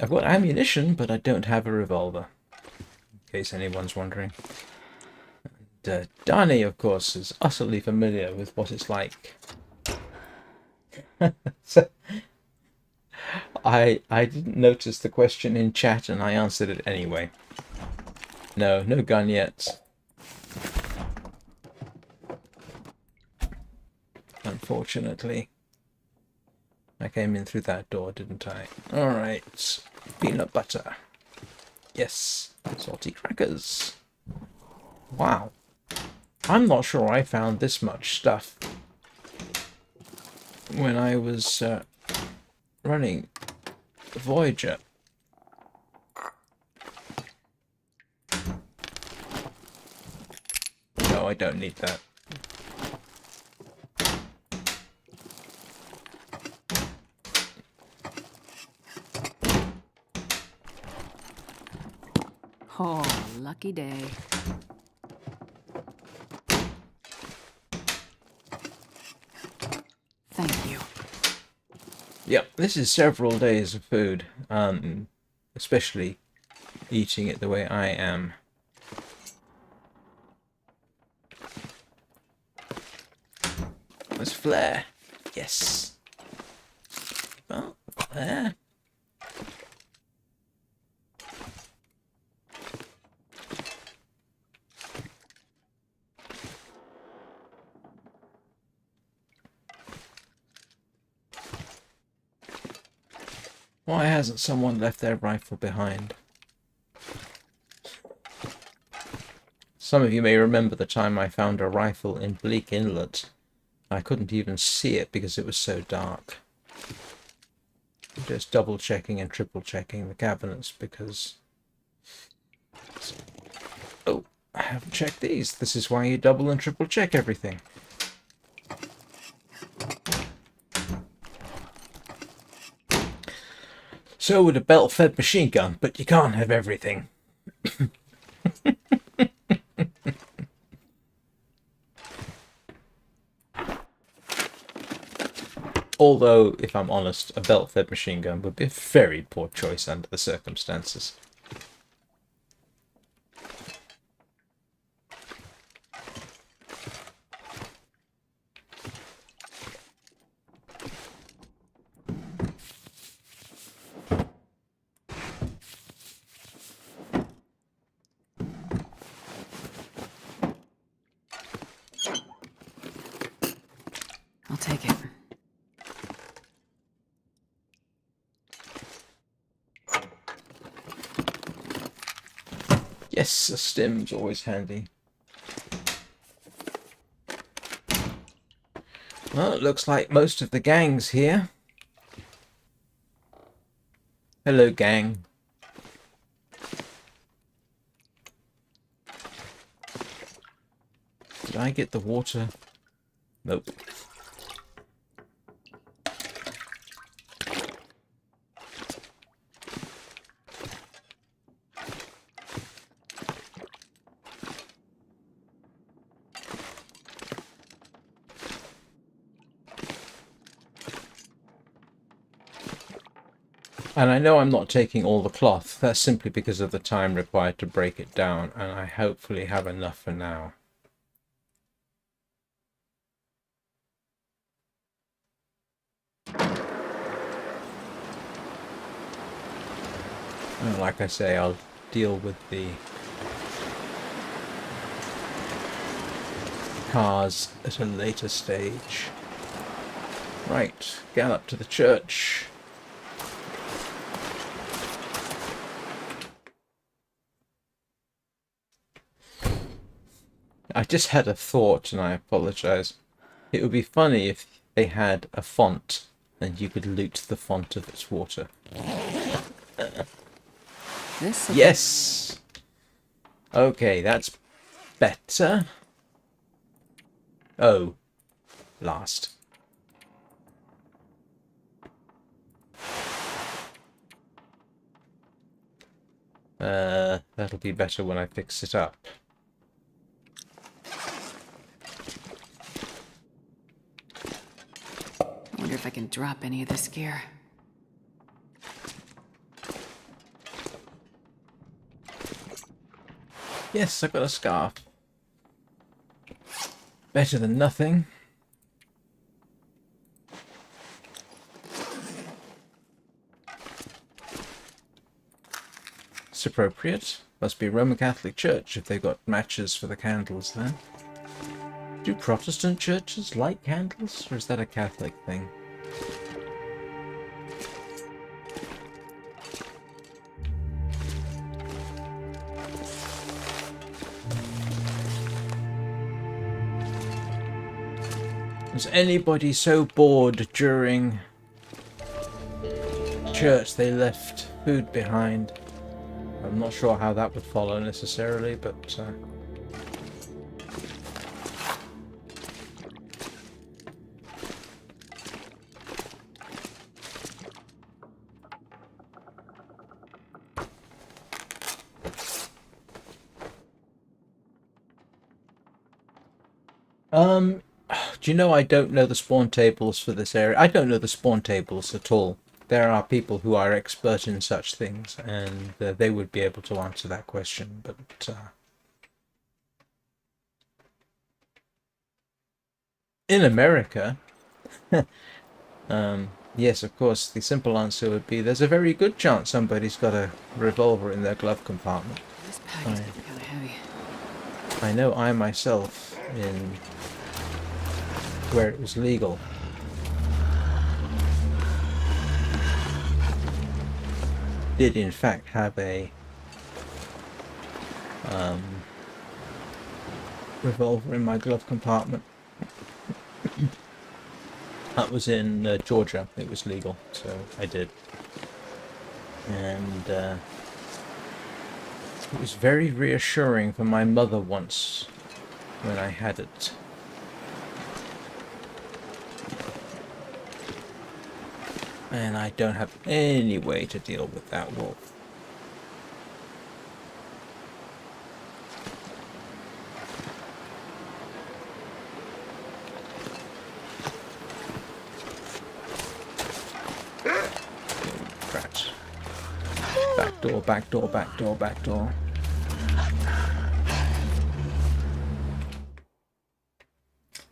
I've got ammunition, but I don't have a revolver, in case anyone's wondering. And Danny, of course, is utterly familiar with what it's like. So, I didn't notice the question in chat, and I answered it anyway. No gun yet. Unfortunately. I came in through that door, didn't I? Alright. Peanut butter. Yes. Salty crackers. Wow. I'm not sure I found this much stuff when I was running Voyager. No, I don't need that. Oh, lucky day. Thank you. Yeah, this is several days of food, especially eating it the way I am. There's flare. Yes. Well, flare. Why hasn't someone left their rifle behind? Some of you may remember the time I found a rifle in Bleak Inlet. I couldn't even see it because it was so dark. Just double checking and triple checking the cabinets because... Oh, I haven't checked these. This is why you double and triple check everything. So would a belt-fed machine gun, but you can't have everything. Although, if I'm honest, a belt-fed machine gun would be a very poor choice under the circumstances. I'll take it. Yes, a stim's always handy. Well, it looks like most of the gang's here. Hello, gang. Did I get the water? Nope. And I know I'm not taking all the cloth. That's simply because of the time required to break it down, and I hopefully have enough for now. And like I say, I'll deal with the cars at a later stage. Right, gallop to the church. I just had a thought, and I apologize. It would be funny if they had a font, and you could loot the font of its water. Yes! Okay, that's better. Oh, last. That'll be better when I fix it up. I wonder if I can drop any of this gear. Yes, I've got a scarf. Better than nothing. It's appropriate. Must be a Roman Catholic church if they've got matches for the candles then. Do Protestant churches light candles, or is that a Catholic thing? Was anybody so bored during church they left food behind? I'm not sure how that would follow necessarily, but do you know I don't know the spawn tables for this area? I don't know the spawn tables at all. There are people who are expert in such things, and they would be able to answer that question, but in America, yes, of course, the simple answer would be there's a very good chance somebody's got a revolver in their glove compartment. This pack is getting kind of heavy. I know I myself, in where it was legal, did in fact have a revolver in my glove compartment. That was in Georgia. It was legal, so I did. And it was very reassuring for my mother once when I had it. And I don't have any way to deal with that wolf. Crap. Back door, back door, back door, back door.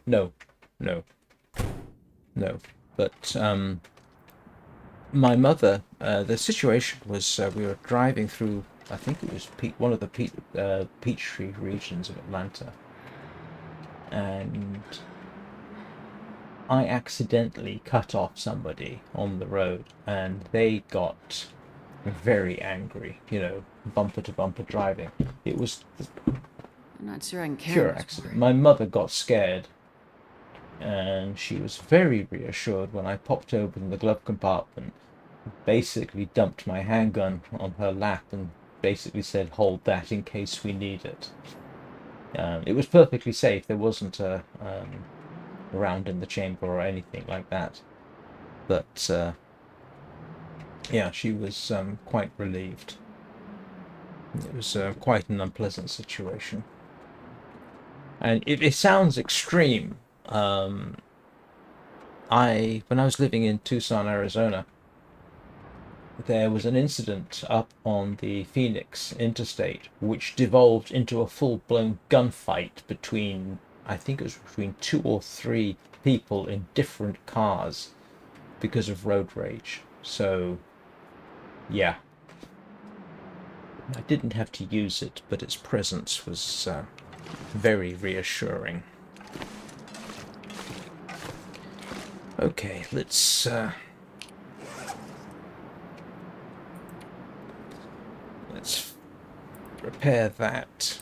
No, no, no. But, my mother, the situation was we were driving through, I think it was one of the Peachtree regions of Atlanta, and I accidentally cut off somebody on the road, and they got very angry, you know, bumper to bumper driving. It was I'm not sure I can carry pure much accident. more. My mother got scared, and she was very reassured when I popped open the glove compartment, basically dumped my handgun on her lap and basically said, hold that in case we need it. It was perfectly safe. There wasn't a round in the chamber or anything like that. But yeah, she was quite relieved. It was quite an unpleasant situation. And it sounds extreme. When I was living in Tucson, Arizona, there was an incident up on the Phoenix interstate which devolved into a full-blown gunfight between, I think it was between 2 or 3 people in different cars because of road rage. So, yeah. I didn't have to use it, but its presence was very reassuring. Okay, let's repair that.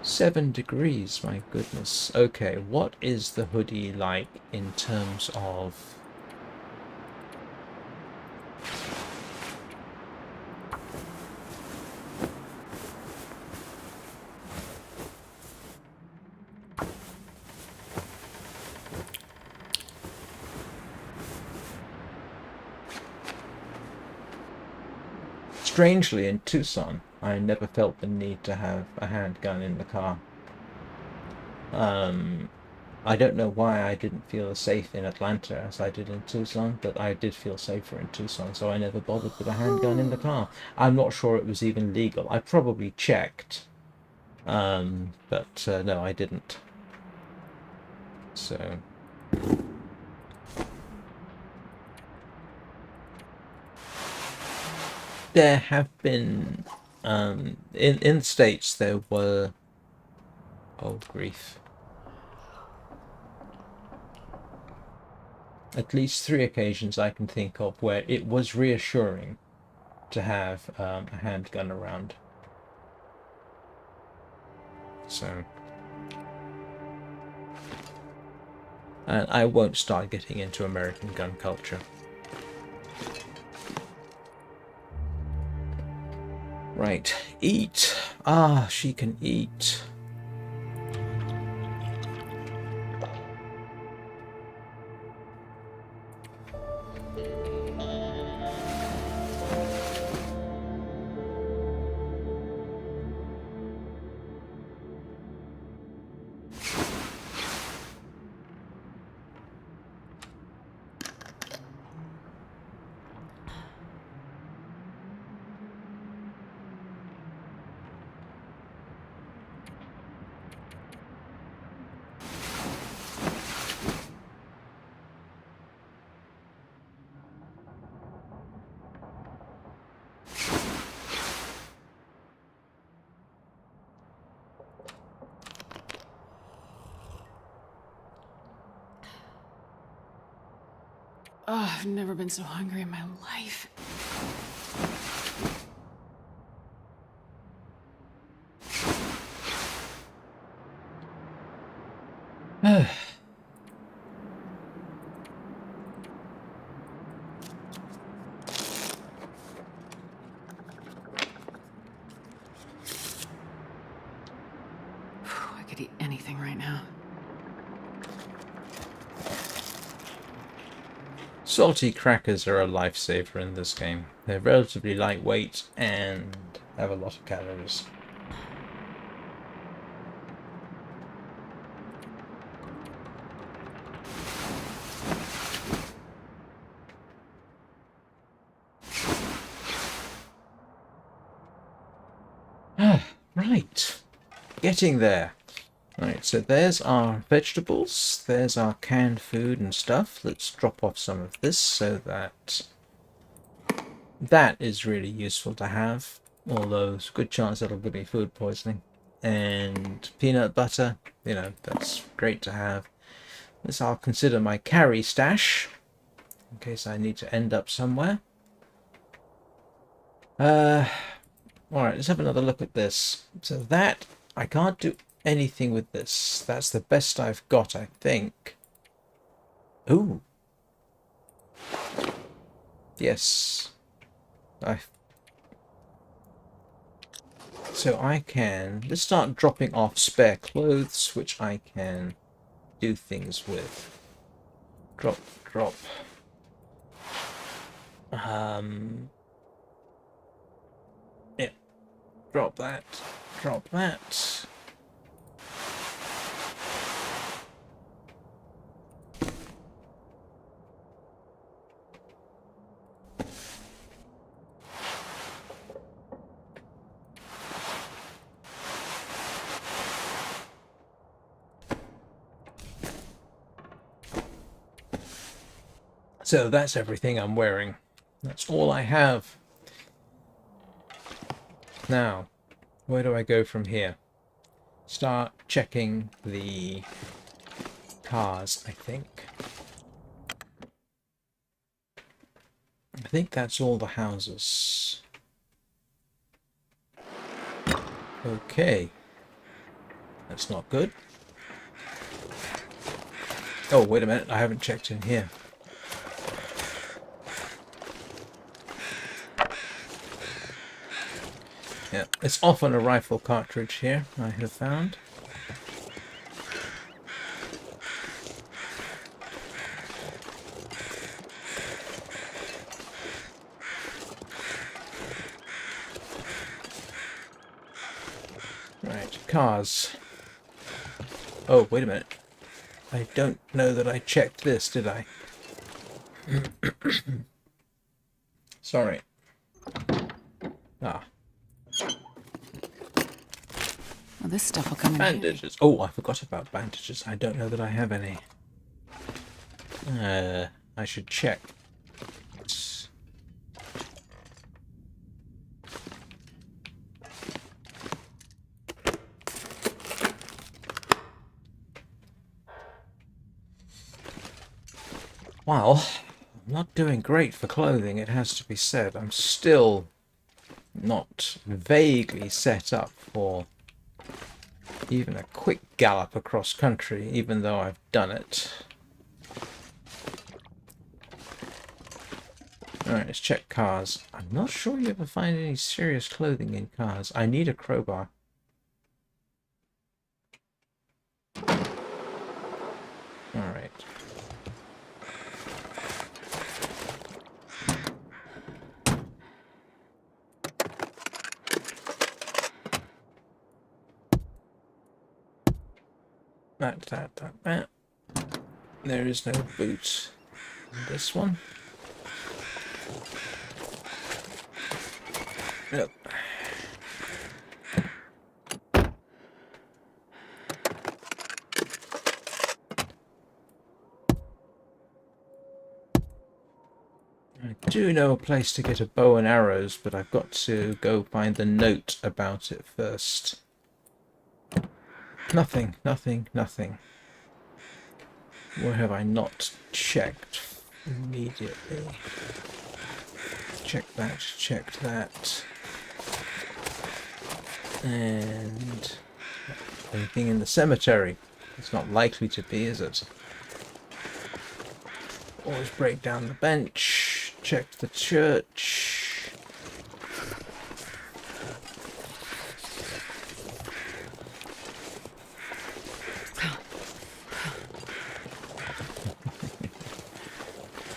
Seven degrees, my goodness. Okay, what is the hoodie like in terms of... Strangely, in Tucson, I never felt the need to have a handgun in the car. I don't know why I didn't feel as safe in Atlanta as I did in Tucson, but I did feel safer in Tucson, so I never bothered with a handgun in the car. I'm not sure it was even legal. I probably checked, but no, I didn't. So... there have been, in the States, there were... oh, grief. At least 3 occasions I can think of where it was reassuring to have a handgun around. So... and I won't start getting into American gun culture. Right, eat. Ah, she can eat. Oh, I've never been so hungry in my life. I could eat anything right now. Salty crackers are a lifesaver in this game. They're relatively lightweight and have a lot of calories. Right. Getting there. Right, so there's our vegetables, there's our canned food and stuff. Let's drop off some of this so that is really useful to have, although there's a good chance it'll give me food poisoning. And peanut butter, you know, that's great to have. This I'll consider my carry stash, in case I need to end up somewhere. Alright, let's have another look at this. So that, I can't do anything with this. That's the best I've got, I think. Ooh. Yes. So I can... let's start dropping off spare clothes, which I can do things with. Drop, drop. Yeah. Drop that. Drop that. So that's everything I'm wearing. That's all I have. Now, where do I go from here? Start checking the cars, I think. I think that's all the houses. Okay. That's not good. Oh, wait a minute. I haven't checked in here. Yeah, it's often a rifle cartridge here, I have found. Right, cars. Oh, wait a minute. I don't know that I checked this, did I? Sorry. Ah, Well, this stuff will come in handy. bandages. Oh, I forgot about bandages. I don't know that I have any. I should check. Well, I'm not doing great for clothing, it has to be said. I'm still not vaguely set up for even a quick gallop across country, even though I've done it. Alright, let's check cars. I'm not sure you ever find any serious clothing in cars. I need a crowbar. Alright. That. There is no boot. This one. Yep. I do know a place to get a bow and arrows, but I've got to go find the note about it first. Nothing, nothing, nothing. Where have I not checked immediately? Check that. And anything in the cemetery? It's not likely to be, is it? Always break down the bench. Check the church.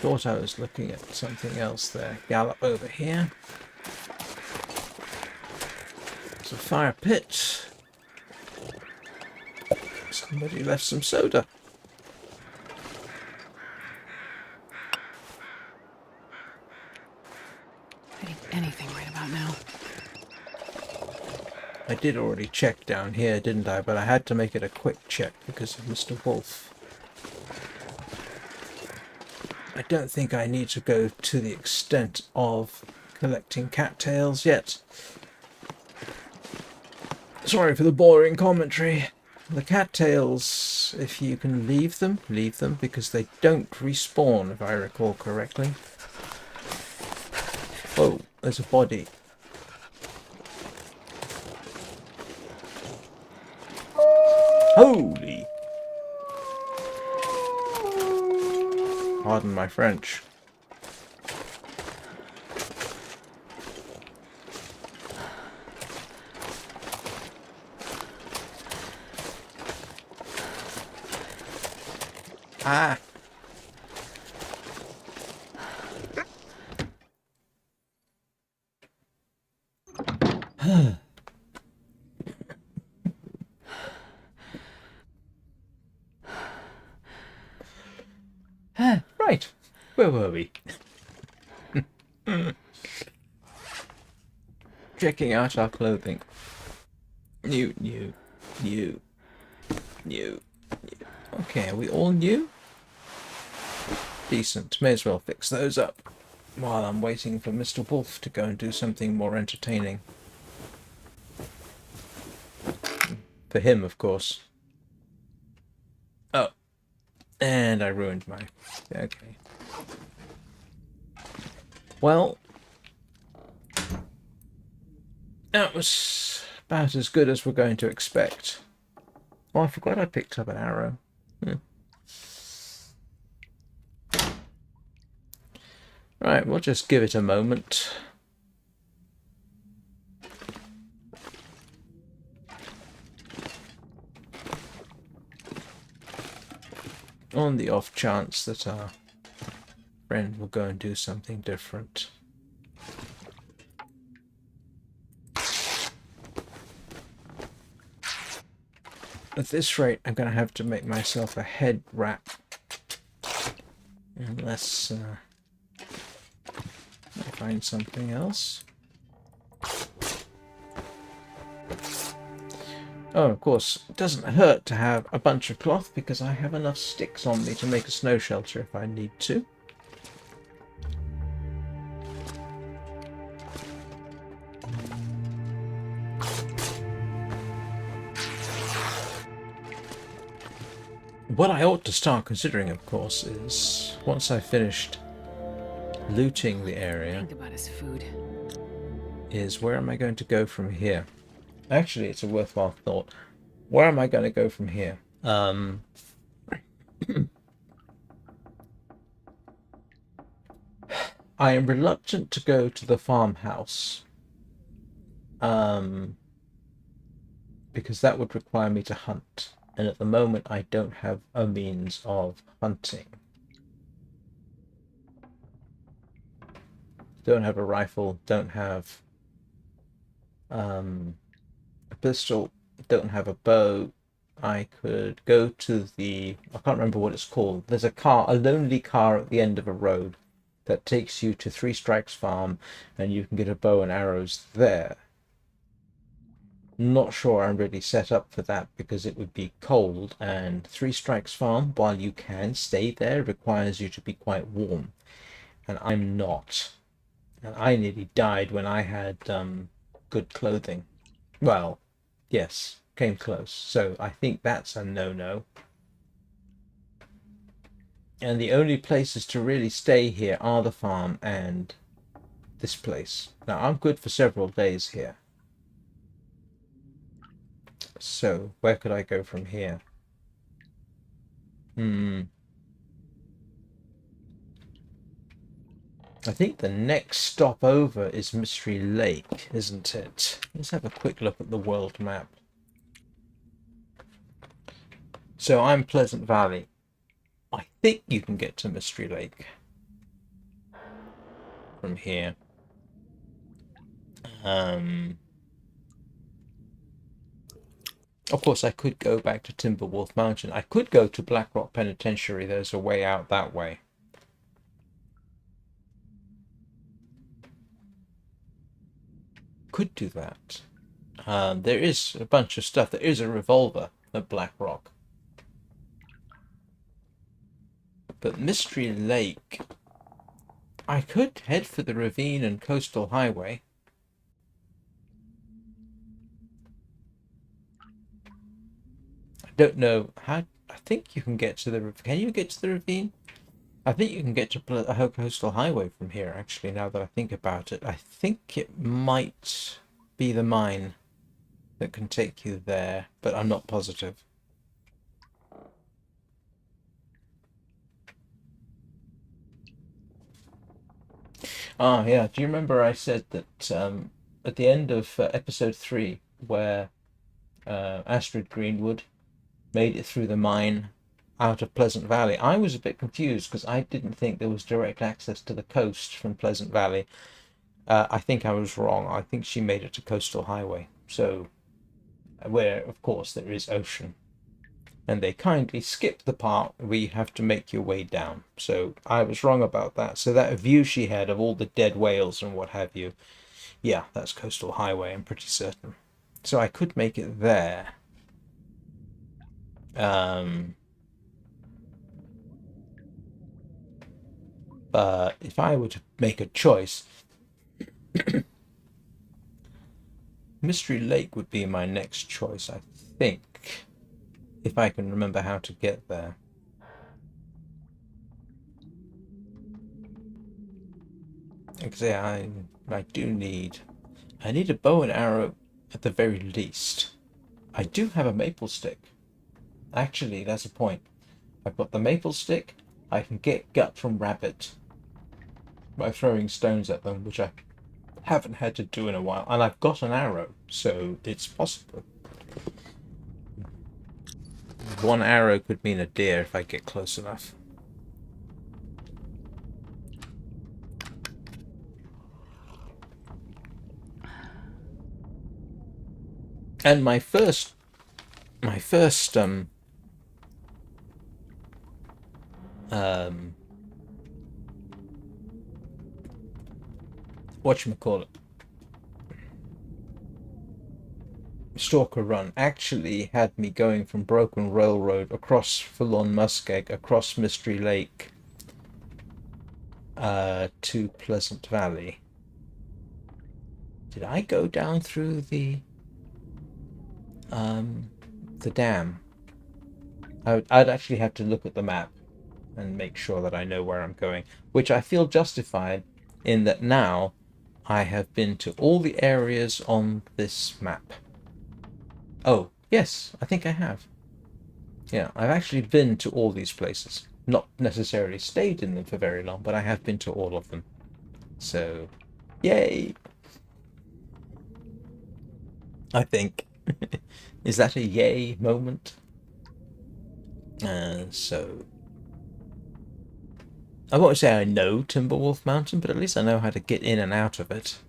Thought I was looking at something else there. Gallop over here. There's a fire pit. Somebody left some soda. I need anything right about now. I did already check down here, didn't I? But I had to make it a quick check because of Mr. Wolf. I don't think I need to go to the extent of collecting cattails yet. Sorry for the boring commentary. The cattails, if you can leave them, because they don't respawn, if I recall correctly. Oh, there's a body. Holy! Pardon my French. Ah! Right, where were we? Checking out our clothing. New. Okay, are we all new? Decent. May as well fix those up while I'm waiting for Mr. Wolf to go and do something more entertaining. For him, of course. Oh. And I ruined my... Okay. Well, that was about as good as we're going to expect. Oh, I forgot I picked up an arrow. Right, we'll just give it a moment. On the off chance that our friend will go and do something different. At this rate, I'm going to have to make myself a head wrap. Unless I find something else. Oh, of course, it doesn't hurt to have a bunch of cloth because I have enough sticks on me to make a snow shelter if I need to. What I ought to start considering, of course, is once I've finished looting the area, Think about his food. is where am I going to go from here? Actually, it's a worthwhile thought. Where am I going to go from here? I am reluctant to go to the farmhouse. Because that would require me to hunt. And at the moment, I don't have a means of hunting. Don't have a rifle, don't have a pistol, don't have a bow. I could go to the... I can't remember what it's called. There's a car, a lonely car at the end of a road that takes you to Three Strikes Farm, and you can get a bow and arrows there. Not sure I'm really set up for that because it would be cold, and Three Strikes Farm, while you can stay there, requires you to be quite warm, and I'm not. And I nearly died when I had good clothing. Well, yes, came close. So I think that's a no-no. And the only places to really stay here are the farm and this place. Now, I'm good for several days here. So, where could I go from here? I think the next stop over is Mystery Lake, isn't it? Let's have a quick look at the world map. So I'm Pleasant Valley. I think you can get to Mystery Lake from here. Of course, I could go back to Timberwolf Mountain. I could go to Blackrock Penitentiary. There's a way out that way. Could do that. There is a bunch of stuff. There is a revolver at Blackrock. But Mystery Lake... I could head for the ravine and coastal highway. I don't know how... I think you can get to the... Can you get to the ravine? I think you can get to a coastal highway from here, actually, now that I think about it. I think it might be the mine that can take you there, but I'm not positive. Ah, yeah. Do you remember I said that at the end of episode 3, where Astrid Greenwood made it through the mine out of Pleasant Valley? I was a bit confused because I didn't think there was direct access to the coast from Pleasant Valley. I think I was wrong. I think she made it to Coastal Highway, so where, of course, there is ocean. And they kindly skip the part where you have to make your way down. So I was wrong about that. So that view she had of all the dead whales and what have you, yeah, that's Coastal Highway, I'm pretty certain. So I could make it there. But if I were to make a choice, Mystery Lake would be my next choice, I think, if I can remember how to get there. Because yeah, I do need... I need a bow and arrow at the very least. I do have a maple stick. Actually, that's a point. I've got the maple stick. I can get gut from rabbit by throwing stones at them, which I haven't had to do in a while. And I've got an arrow, so it's possible. One arrow could mean a deer if I get close enough. And my first whatchamacallit, Stalker run actually had me going from Broken Railroad across Full-on Muskeg, across Mystery Lake, to Pleasant Valley. Did I go down through the dam? I'd actually have to look at the map and make sure that I know where I'm going, which I feel justified in that now I have been to all the areas on this map. Oh, yes, I think I have. Yeah, I've actually been to all these places. Not necessarily stayed in them for very long, but I have been to all of them. So, yay! I think. Is that a yay moment? So... I won't say I know Timberwolf Mountain, but at least I know how to get in and out of it.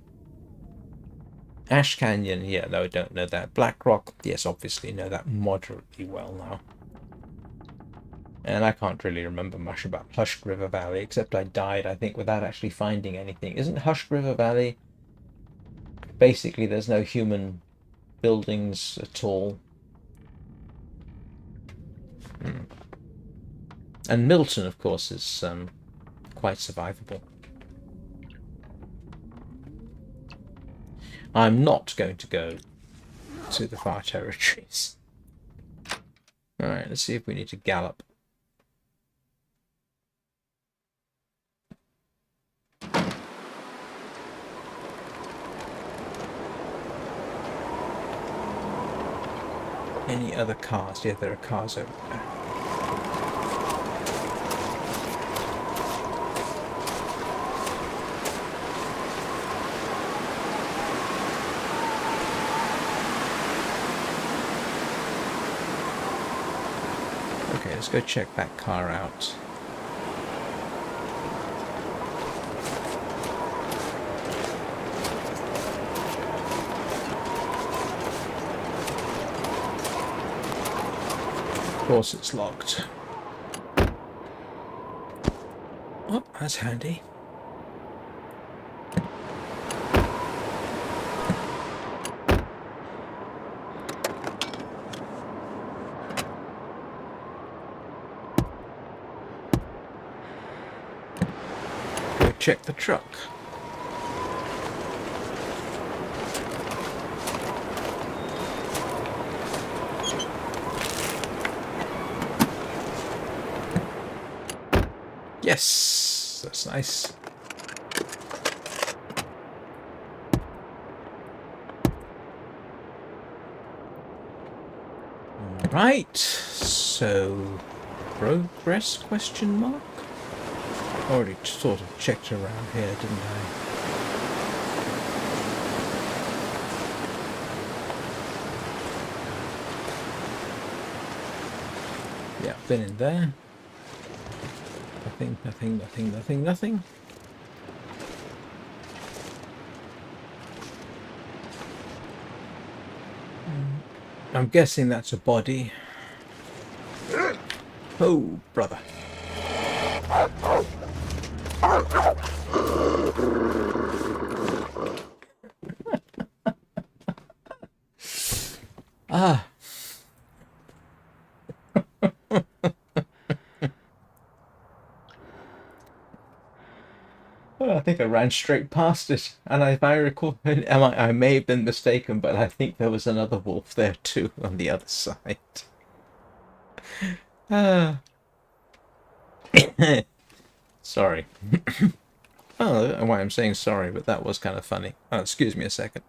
Ash Canyon, yeah, no, I don't know that. Blackrock, yes, obviously know that moderately well now. And I can't really remember much about Hushed River Valley, except I died, I think, without actually finding anything. Isn't Hushed River Valley... basically there's no human buildings at all? And Milton, of course, is quite survivable. I'm not going to go to the far territories. Alright, let's see if we need to gallop. Any other cars? Yeah, there are cars over there. Okay, let's go check that car out. Of course it's locked. Oh, that's handy. Go check the truck. Yes, that's nice. Right, so progress question mark? Already sort of checked around here, didn't I? Yeah, been in there. Nothing, nothing, nothing, nothing, nothing. I'm guessing that's a body. Oh, brother. Ah. I think I ran straight past it, and if I recall, I may have been mistaken, but I think there was another wolf there too on the other side. Ah, sorry. Oh, I don't know why I'm saying sorry, but that was kind of funny. Oh, excuse me a second.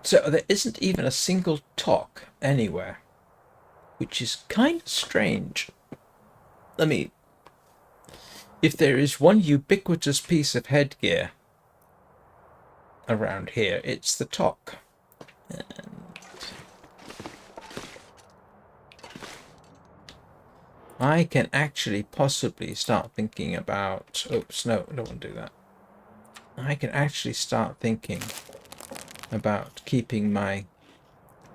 So there isn't even a single talk anywhere, which is kind of strange. I mean, if there is one ubiquitous piece of headgear around here, it's the talk. And I can actually possibly start thinking about... Oops, no, I don't want to do that. I can actually start thinking about keeping my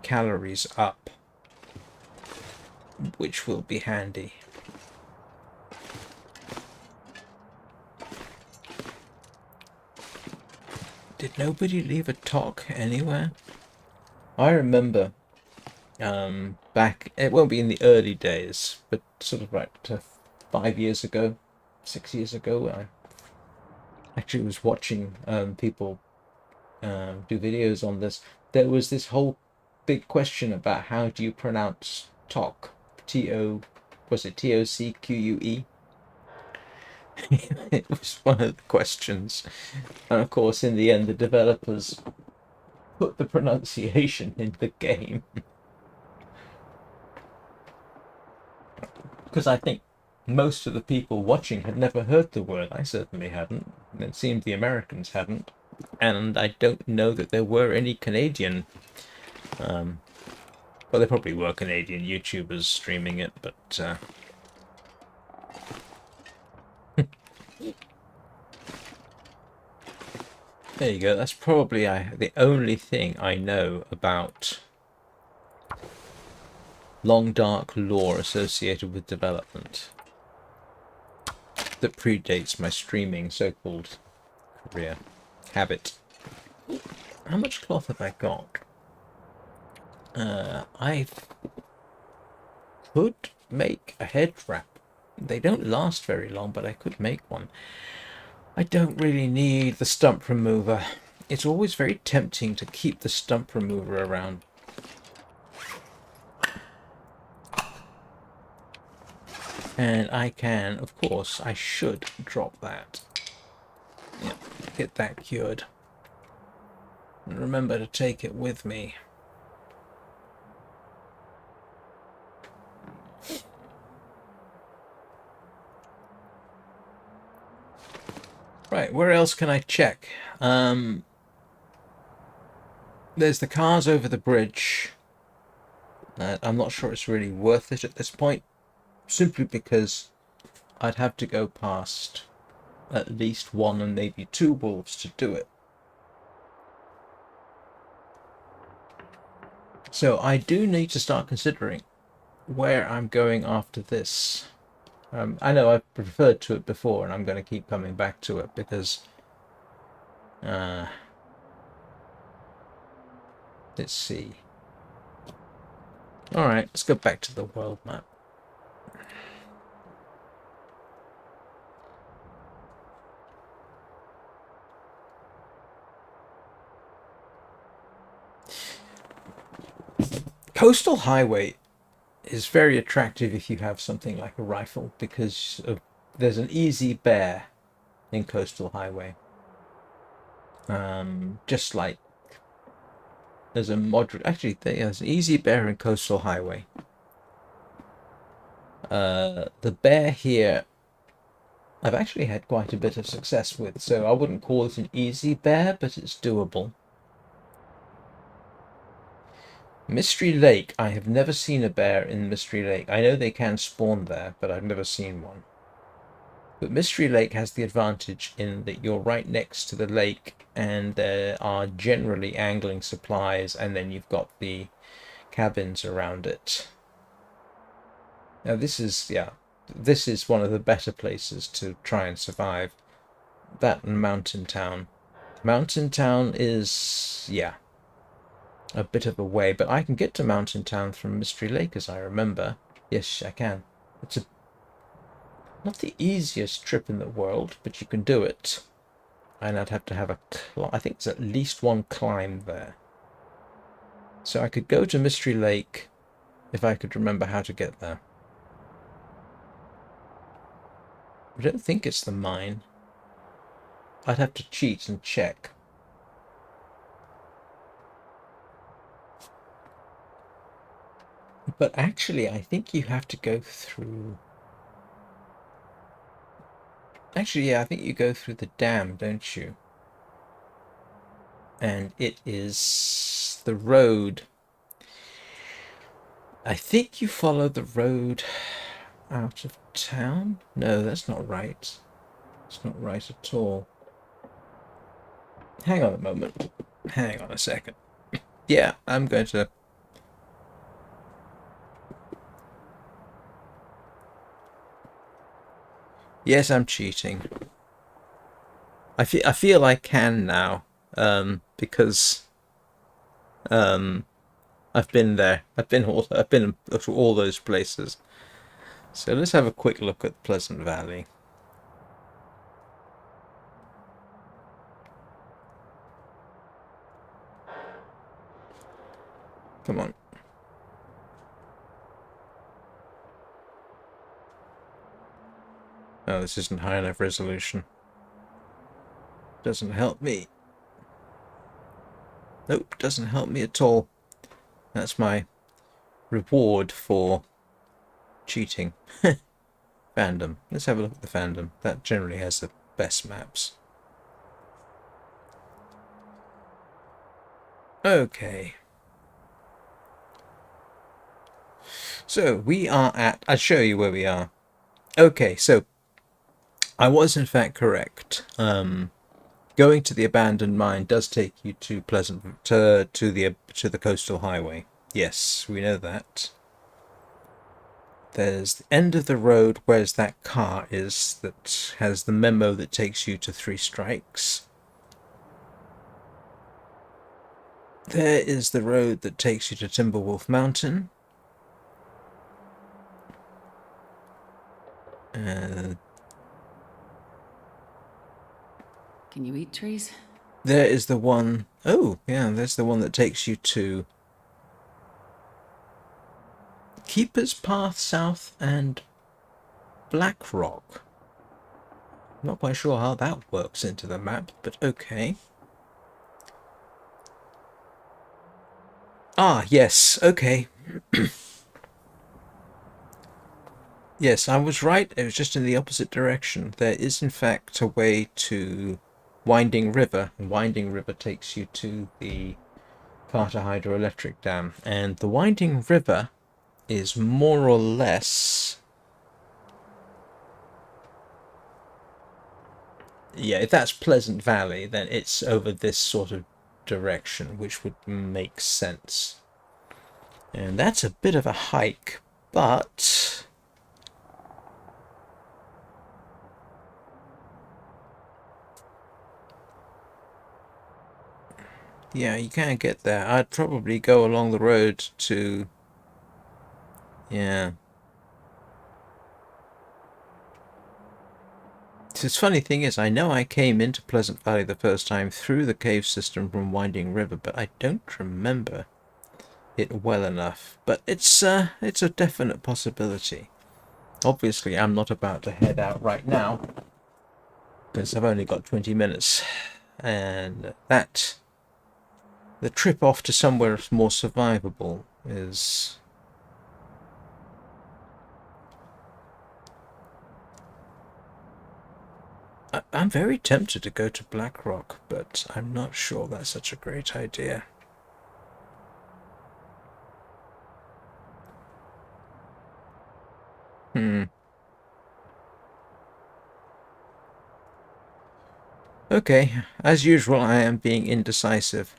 calories up, which will be handy. Did nobody leave a talk anywhere? I remember back, it won't be in the early days, but sort of like 5 years ago, 6 years ago, I actually was watching people do videos on this. There was this whole big question about how do you pronounce talk? Was it Tocque? It was one of the questions. And of course, in the end, the developers put the pronunciation in the game. Because I think most of the people watching had never heard the word. I certainly hadn't. And it seemed the Americans hadn't. And I don't know that there were any Canadian... well, there probably were Canadian YouTubers streaming it, but... there you go. That's probably the only thing I know about long dark lore associated with development that predates my streaming so-called career habit. How much cloth have I got? I could make a head wrap. They don't last very long, but I could make one. I don't really need the stump remover. It's always very tempting to keep the stump remover around. And I can, of course, I should drop that. Yeah, get that cured. And remember to take it with me. Right, where else can I check? There's the cars over the bridge. I'm not sure it's really worth it at this point, simply because I'd have to go past at least one and maybe two wolves to do it. So I do need to start considering where I'm going after this. I know I've referred to it before, and I'm going to keep coming back to it because... let's see. Alright, let's go back to the world map. Coastal Highway is very attractive if you have something like a rifle, because there's an easy bear in Coastal Highway. Just like there's a moderate... Actually, there's an easy bear in Coastal Highway. The bear here I've actually had quite a bit of success with, so I wouldn't call it an easy bear, but it's doable. Mystery Lake. I have never seen a bear in Mystery Lake. I know they can spawn there, but I've never seen one. But Mystery Lake has the advantage in that you're right next to the lake, and there are generally angling supplies, and then you've got the cabins around it. Now this is, yeah, this is one of the better places to try and survive. That and Mountain Town. Mountain Town is, yeah, a bit of a way, but I can get to Mountain Town from Mystery Lake, as I remember. Yes, I can. It's not the easiest trip in the world, but you can do it. And I'd have to have I think there's at least one climb there. So I could go to Mystery Lake if I could remember how to get there. I don't think it's the mine. I'd have to cheat and check. But actually, I think you have to go through... Actually, yeah, I think you go through the dam, don't you? And it is the road. I think you follow the road out of town? No, that's not right. It's not right at all. Hang on a moment. Hang on a second. Yeah, I'm going to... Yes, I'm cheating. I feel I can now, because I've been there. I've been to all those places. So let's have a quick look at Pleasant Valley. Come on. Oh, this isn't high enough resolution. Doesn't help me. Nope, doesn't help me at all. That's my reward for cheating. Fandom. Let's have a look at the fandom. That generally has the best maps. Okay. So we are at... I'll show you where we are. Okay, so I was in fact correct. Going to the abandoned mine does take you to the coastal highway. Yes, we know that. There's the end of the road where that car is that has the memo that takes you to 3 Strikes. There is the road that takes you to Timberwolf Mountain. Can you eat trees? There is the one... Oh, yeah, there's the one that takes you to Keeper's Path South and Blackrock. Not quite sure how that works into the map, but okay. Ah, yes, okay. Yes, I was right. It was just in the opposite direction. There is, in fact, a way to Winding River. And Winding River takes you to the Carter Hydroelectric Dam. And the Winding River is more or less... Yeah, if that's Pleasant Valley, then it's over this sort of direction, which would make sense. And that's a bit of a hike, but... Yeah, you can't get there. I'd probably go along the road to... Yeah. The funny thing is, I know I came into Pleasant Valley the first time through the cave system from Winding River, but I don't remember it well enough. But it's a definite possibility. Obviously, I'm not about to head out right now, because I've only got 20 minutes. And the trip off to somewhere more survivable is... I'm very tempted to go to Blackrock, but I'm not sure that's such a great idea. Okay, as usual, I am being indecisive.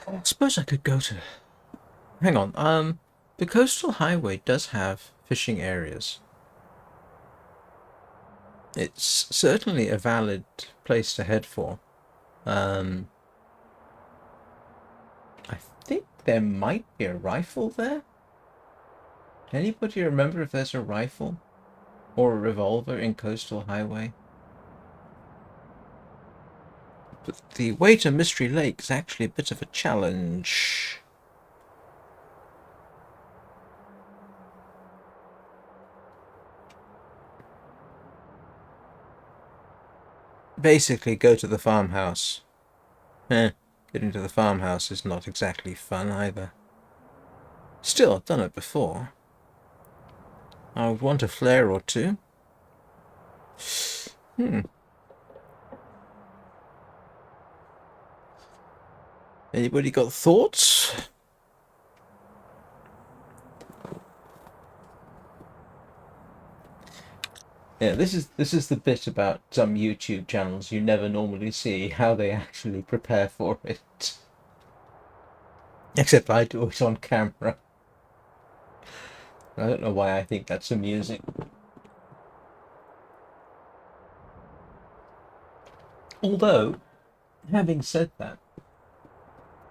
I suppose I could go to... Hang on, the coastal highway does have fishing areas. It's certainly a valid place to head for. Um, I think there might be a rifle there. Anybody remember if there's a rifle or a revolver in Coastal Highway? But the way to Mystery Lake is actually a bit of a challenge. Basically, go to the farmhouse. Getting to the farmhouse is not exactly fun either. Still, I've done it before. I would want a flare or two. Anybody got thoughts? Yeah, this is the bit about some YouTube channels you never normally see, how they actually prepare for it. Except I do it on camera. I don't know why I think that's amusing. Although, having said that,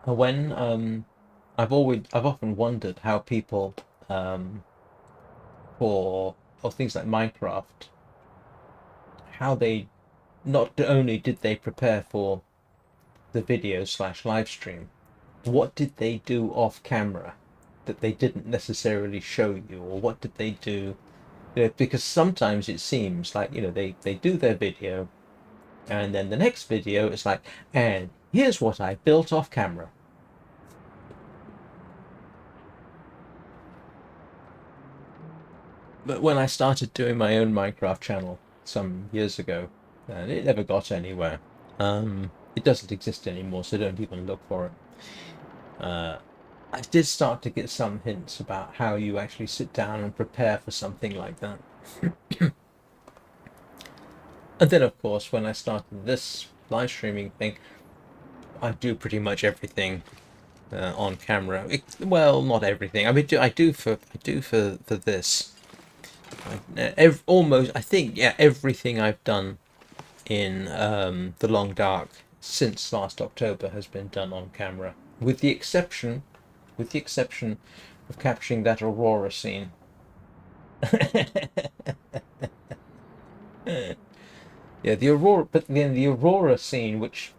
when I've often wondered how people for things like Minecraft, how they not only did they prepare for the video slash live stream, what did they do off camera that they didn't necessarily show you, or what did they do? Because sometimes it seems like they do their video, and then the next video is like, and here's what I built off camera. But when I started doing my own Minecraft channel some years ago, and it never got anywhere. It doesn't exist anymore, so don't even look for it. I did start to get some hints about how you actually sit down and prepare for something like that. And then, of course, when I started this live streaming thing, I do pretty much everything on camera. Well, not everything. I mean, I do for this. Almost, I think, yeah, everything I've done in the Long Dark since last October has been done on camera, with the exception of capturing that Aurora scene. Yeah, the Aurora, but then the Aurora scene, which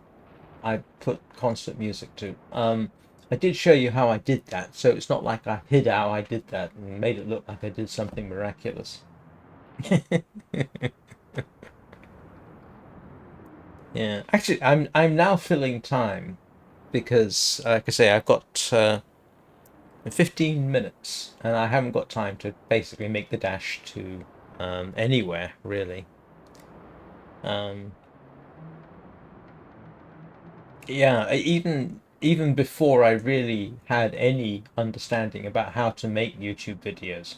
I put constant music to. I did show you how I did that, so it's not like I hid how I did that and made it look like I did something miraculous. Yeah, actually, I'm now filling time because, like I say, I've got 15 minutes, and I haven't got time to basically make the dash to anywhere really. Yeah, even before I really had any understanding about how to make YouTube videos,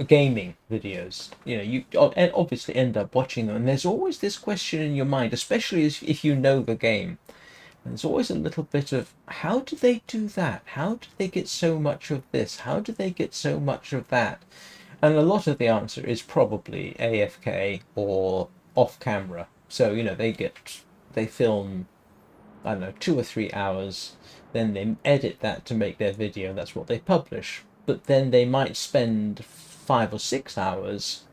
gaming videos, you obviously end up watching them, and there's always this question in your mind, especially if you know the game. And there's always a little bit of, how do they do that? How do they get so much of this? How do they get so much of that? And a lot of the answer is probably AFK or off camera. So, they film, I don't know, 2 or 3 hours, then they edit that to make their video, and that's what they publish. But then they might spend 5 or 6 hours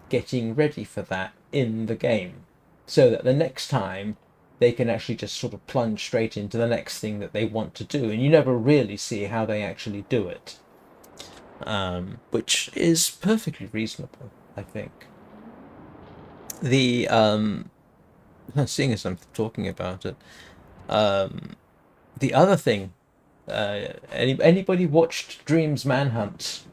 getting ready for that in the game, so that the next time they can actually just sort of plunge straight into the next thing that they want to do, and you never really see how they actually do it, which is perfectly reasonable, I think. The seeing as I'm talking about it, the other thing, anybody watched Dream's Manhunt?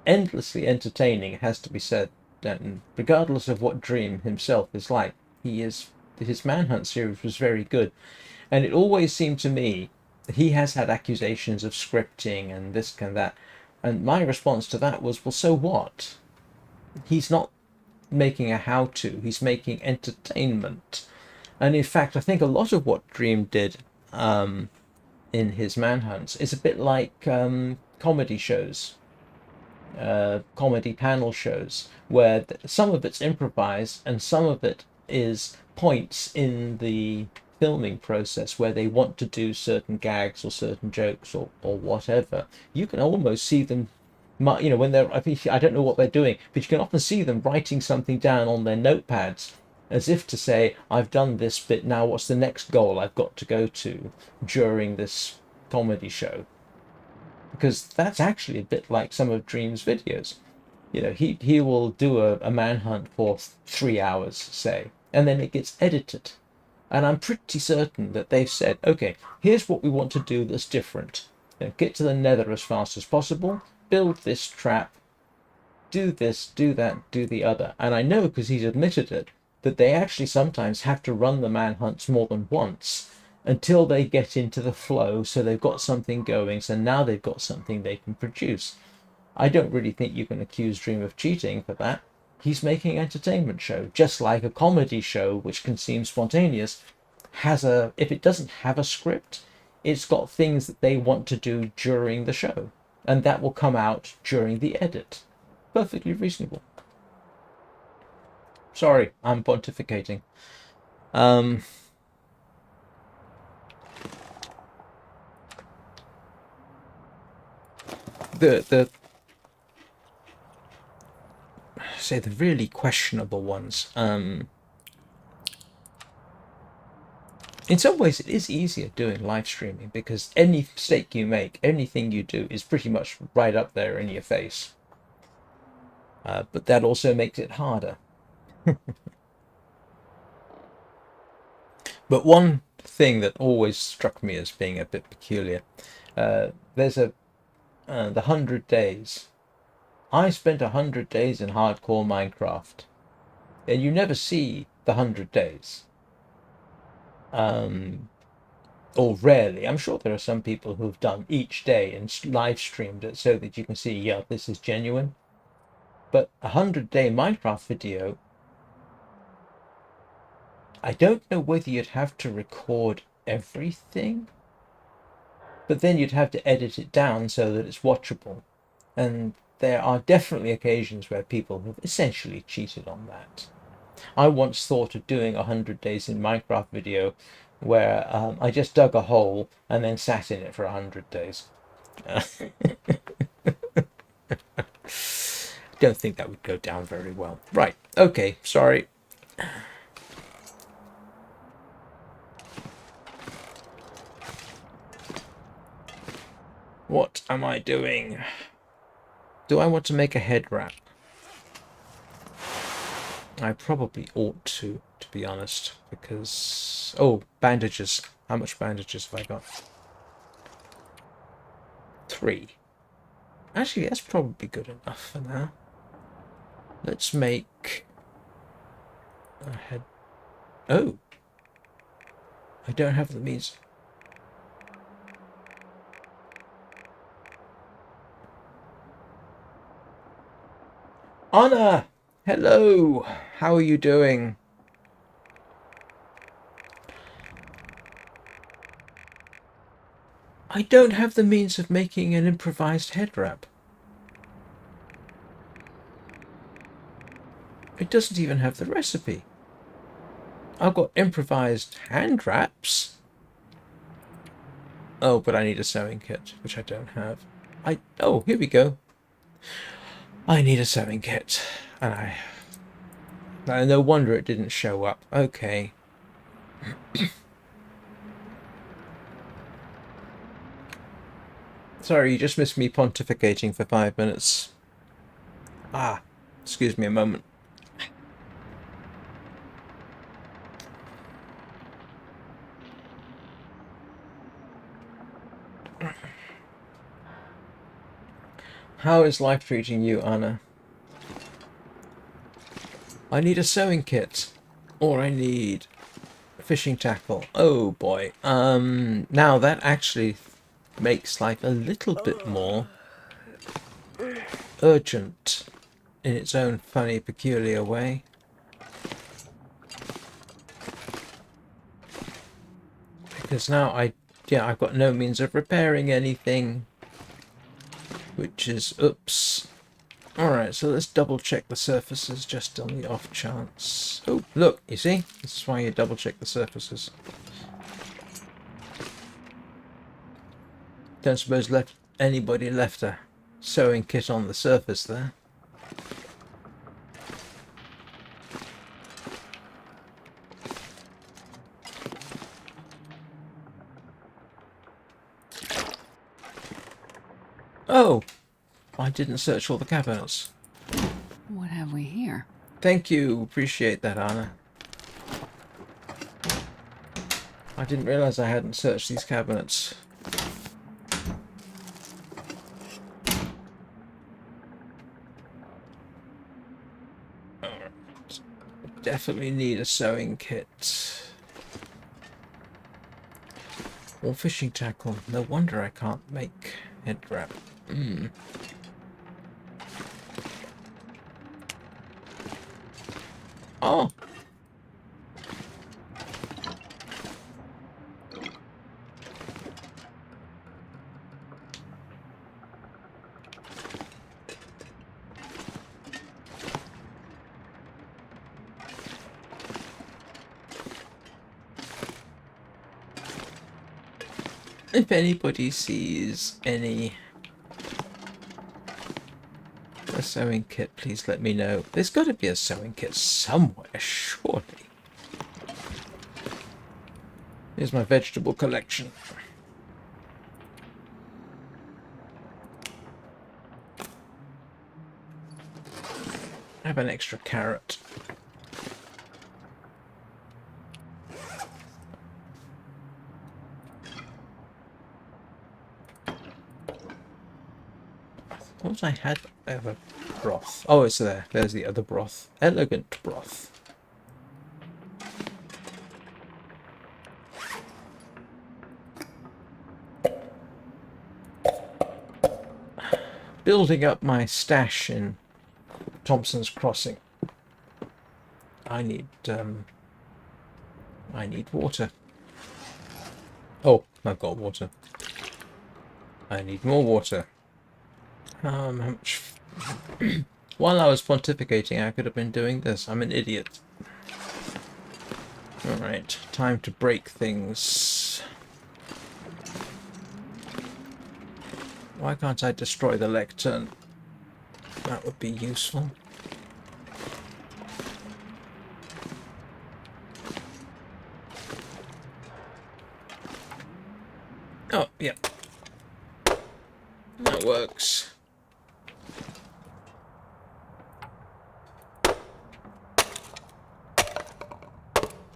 Endlessly entertaining, it has to be said. And regardless of what Dream himself is like, his Manhunt series was very good. And it always seemed to me that he has had accusations of scripting and this and that. And my response to that was, well, so what? He's not making a how-to, he's making entertainment. And in fact, I think a lot of what Dream did in his manhunts is a bit like comedy shows, comedy panel shows, where some of it's improvised and some of it is points in the filming process where they want to do certain gags or certain jokes or whatever. You can almost see them, when they're, I don't know what they're doing, but you can often see them writing something down on their notepads as if to say, I've done this bit, now what's the next goal I've got to go to during this comedy show? Because that's actually a bit like some of Dream's videos. He will do a manhunt for 3 hours, say, and then it gets edited. And I'm pretty certain that they've said, okay, here's what we want to do that's different. Get to the nether as fast as possible, build this trap, do this, do that, do the other. And I know, because he's admitted it, that they actually sometimes have to run the manhunts more than once until they get into the flow, so they've got something going, so now they've got something they can produce. I don't really think you can accuse Dream of cheating for that. He's making an entertainment show, just like a comedy show, which can seem spontaneous, if it doesn't have a script, it's got things that they want to do during the show, and that will come out during the edit. Perfectly reasonable. Sorry, I'm pontificating. The say the really questionable ones. In some ways, it is easier doing live streaming because any mistake you make, anything you do, is pretty much right up there in your face. But that also makes it harder. But one thing that always struck me as being a bit peculiar, there's the 100 days. I spent 100 days in hardcore Minecraft, and you never see the 100 days. Or rarely. I'm sure there are some people who've done each day and live streamed it so that you can see, yeah, this is genuine. But a 100-day Minecraft video, I don't know whether you'd have to record everything, but then you'd have to edit it down so that it's watchable. And there are definitely occasions where people have essentially cheated on that. I once thought of doing 100 days in Minecraft video where I just dug a hole and then sat in it for 100 days. Don't think that would go down very well. Right, okay, sorry. What am I doing? Do I want to make a head wrap? I probably ought to be honest, because... Oh, bandages. How much bandages have I got? 3. Actually, that's probably good enough for now. Let's make a head... Oh! I don't have the means... Anna! Hello! How are you doing? I don't have the means of making an improvised head wrap. It doesn't even have the recipe. I've got improvised hand wraps. Oh, but I need a sewing kit, which I don't have. Oh, here we go. I need a sewing kit. And no wonder it didn't show up. Okay. Sorry, you just missed me pontificating for 5 minutes. Ah, excuse me a moment. How is life treating you, Anna? I need a sewing kit. Or I need fishing tackle. Oh boy. Now that actually makes life a little bit more urgent in its own funny, peculiar way. Because now I've got no means of repairing anything. Which is, oops. Alright, so let's double check the surfaces just on the off chance. Oh, look, you see? This is why you double check the surfaces. Don't suppose anybody left a sewing kit on the surface there. Oh! I didn't search all the cabinets. What have we here? Thank you. Appreciate that, Anna. I didn't realise I hadn't searched these cabinets. Alright. Definitely need a sewing kit. Or fishing tackle. No wonder I can't make head wrap. Oh! If anybody sees a sewing kit, please let me know. There's got to be a sewing kit somewhere, surely. Here's my vegetable collection. I have an extra carrot. What was I had over broth? Oh, it's there. There's the other broth. Elegant broth. Building up my stash in Thompson's Crossing. I need water. Oh, I've got water. I need more water. How much? While I was pontificating, I could have been doing this. I'm an idiot. Alright, time to break things. Why can't I destroy the lectern? That would be useful. Oh, yeah. That works.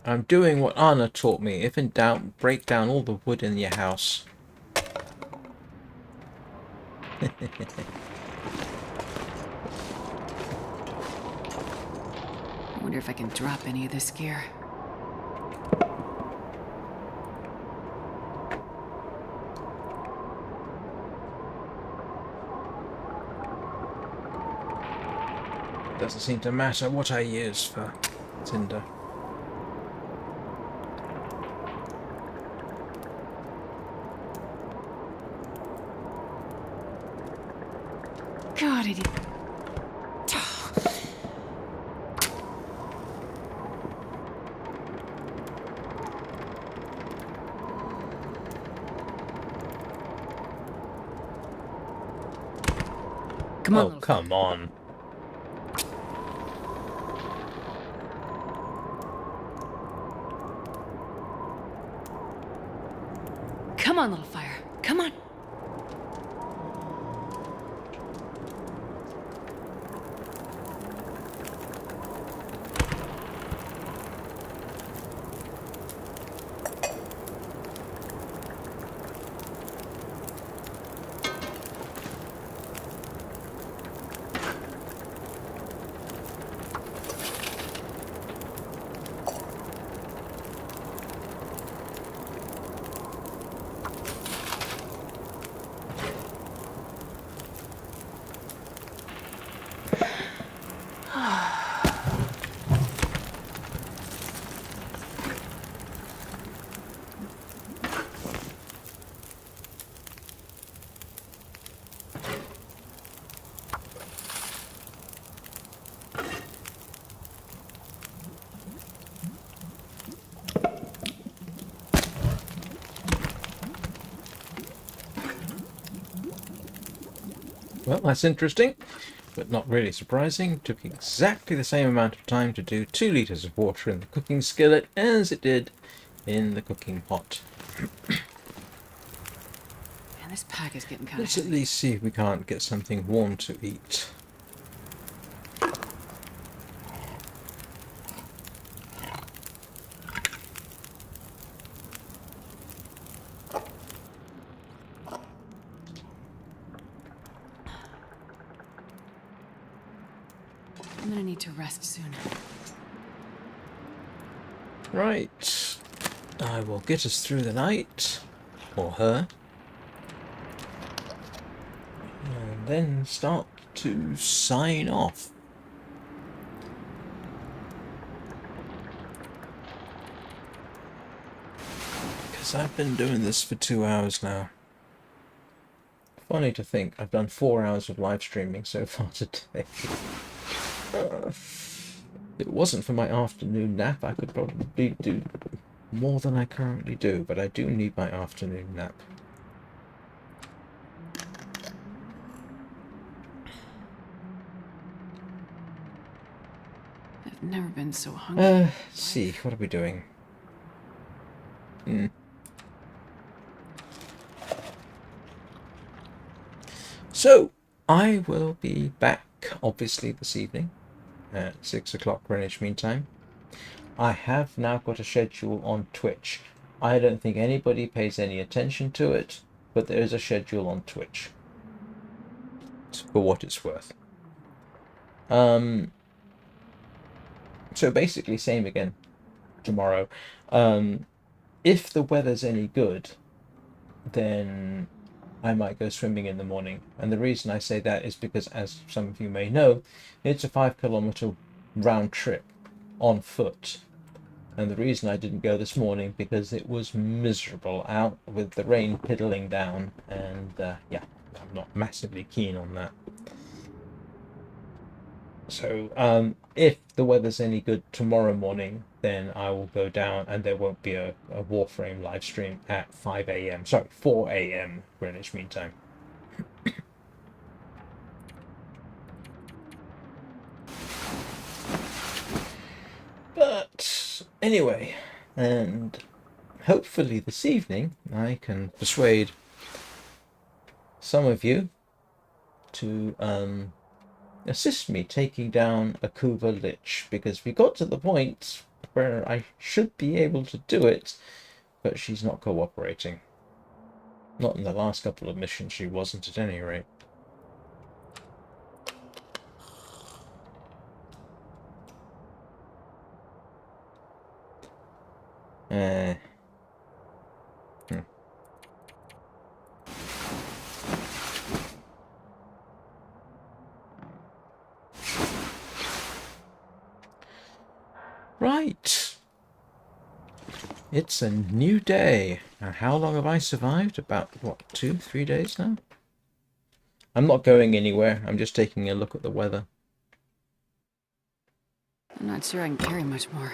I'm doing what Anna taught me. If in doubt, break down all the wood in your house. I wonder if I can drop any of this gear. Doesn't seem to matter what I use for tinder. God, I did. Come on, Oh, come on. Come on, little fire. Come on. Well, that's interesting, but not really surprising. It took exactly the same amount of time to do 2 litres of water in the cooking skillet as it did in the cooking pot. Man, this pack is getting kind of Let's at heavy. least see if we can't get something warm to eat. I'm gonna need to rest soon. Right. I will get us through the night. Or her. And then start to sign off. Because I've been doing this for 2 hours now. Funny to think, I've done 4 hours of live streaming so far today. If it wasn't for my afternoon nap, I could probably do more than I currently do, but I do need my afternoon nap. I've never been so hungry. See, what are we doing? So, I will be back, obviously, this evening at 6 o'clock Greenwich Mean Time. I have now got a schedule on Twitch. I don't think anybody pays any attention to it, but there is a schedule on Twitch. For what it's worth. So basically, same again tomorrow. If the weather's any good, then I might go swimming in the morning. And the reason I say that is because, as some of you may know, it's a 5 kilometer round trip on foot. And the reason I didn't go this morning because it was miserable out with the rain piddling down, and yeah, I'm not massively keen on that. So if the weather's any good tomorrow morning, then I will go down and there won't be a Warframe live stream at 5 a.m. Sorry, 4 a.m. Greenwich Mean Time. But anyway, and hopefully this evening I can persuade some of you to assist me taking down a Kuva Lich, because we got to the point where I should be able to do it, but she's not cooperating. Not in the last couple of missions she wasn't, at any rate. Hmm. Right. It's a new day. And how long have I survived? About, what, 2-3 days now? I'm not going anywhere. I'm just taking a look at the weather. I'm not sure I can carry much more.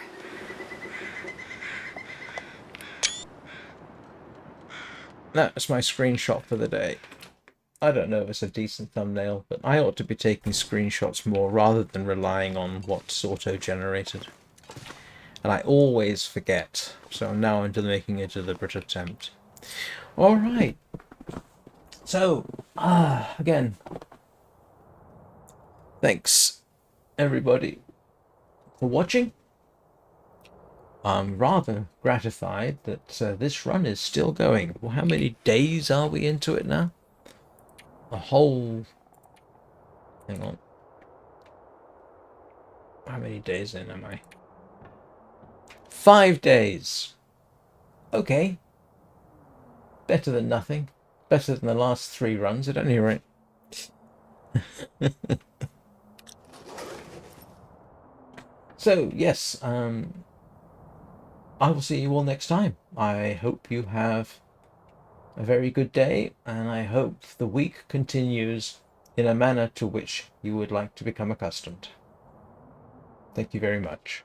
That's my screenshot for the day. I don't know if it's a decent thumbnail, but I ought to be taking screenshots more rather than relying on what's auto-generated. And I always forget, so now I'm making a deliberate attempt. Alright. So, again, thanks everybody for watching. I'm rather gratified that this run is still going. Well, how many days are we into it now? A whole... Hang on. How many days in am I? 5 days. Okay. Better than nothing. Better than the last 3 runs, at any rate. So, yes, I will see you all next time. I hope you have a very good day, and I hope the week continues in a manner to which you would like to become accustomed. Thank you very much.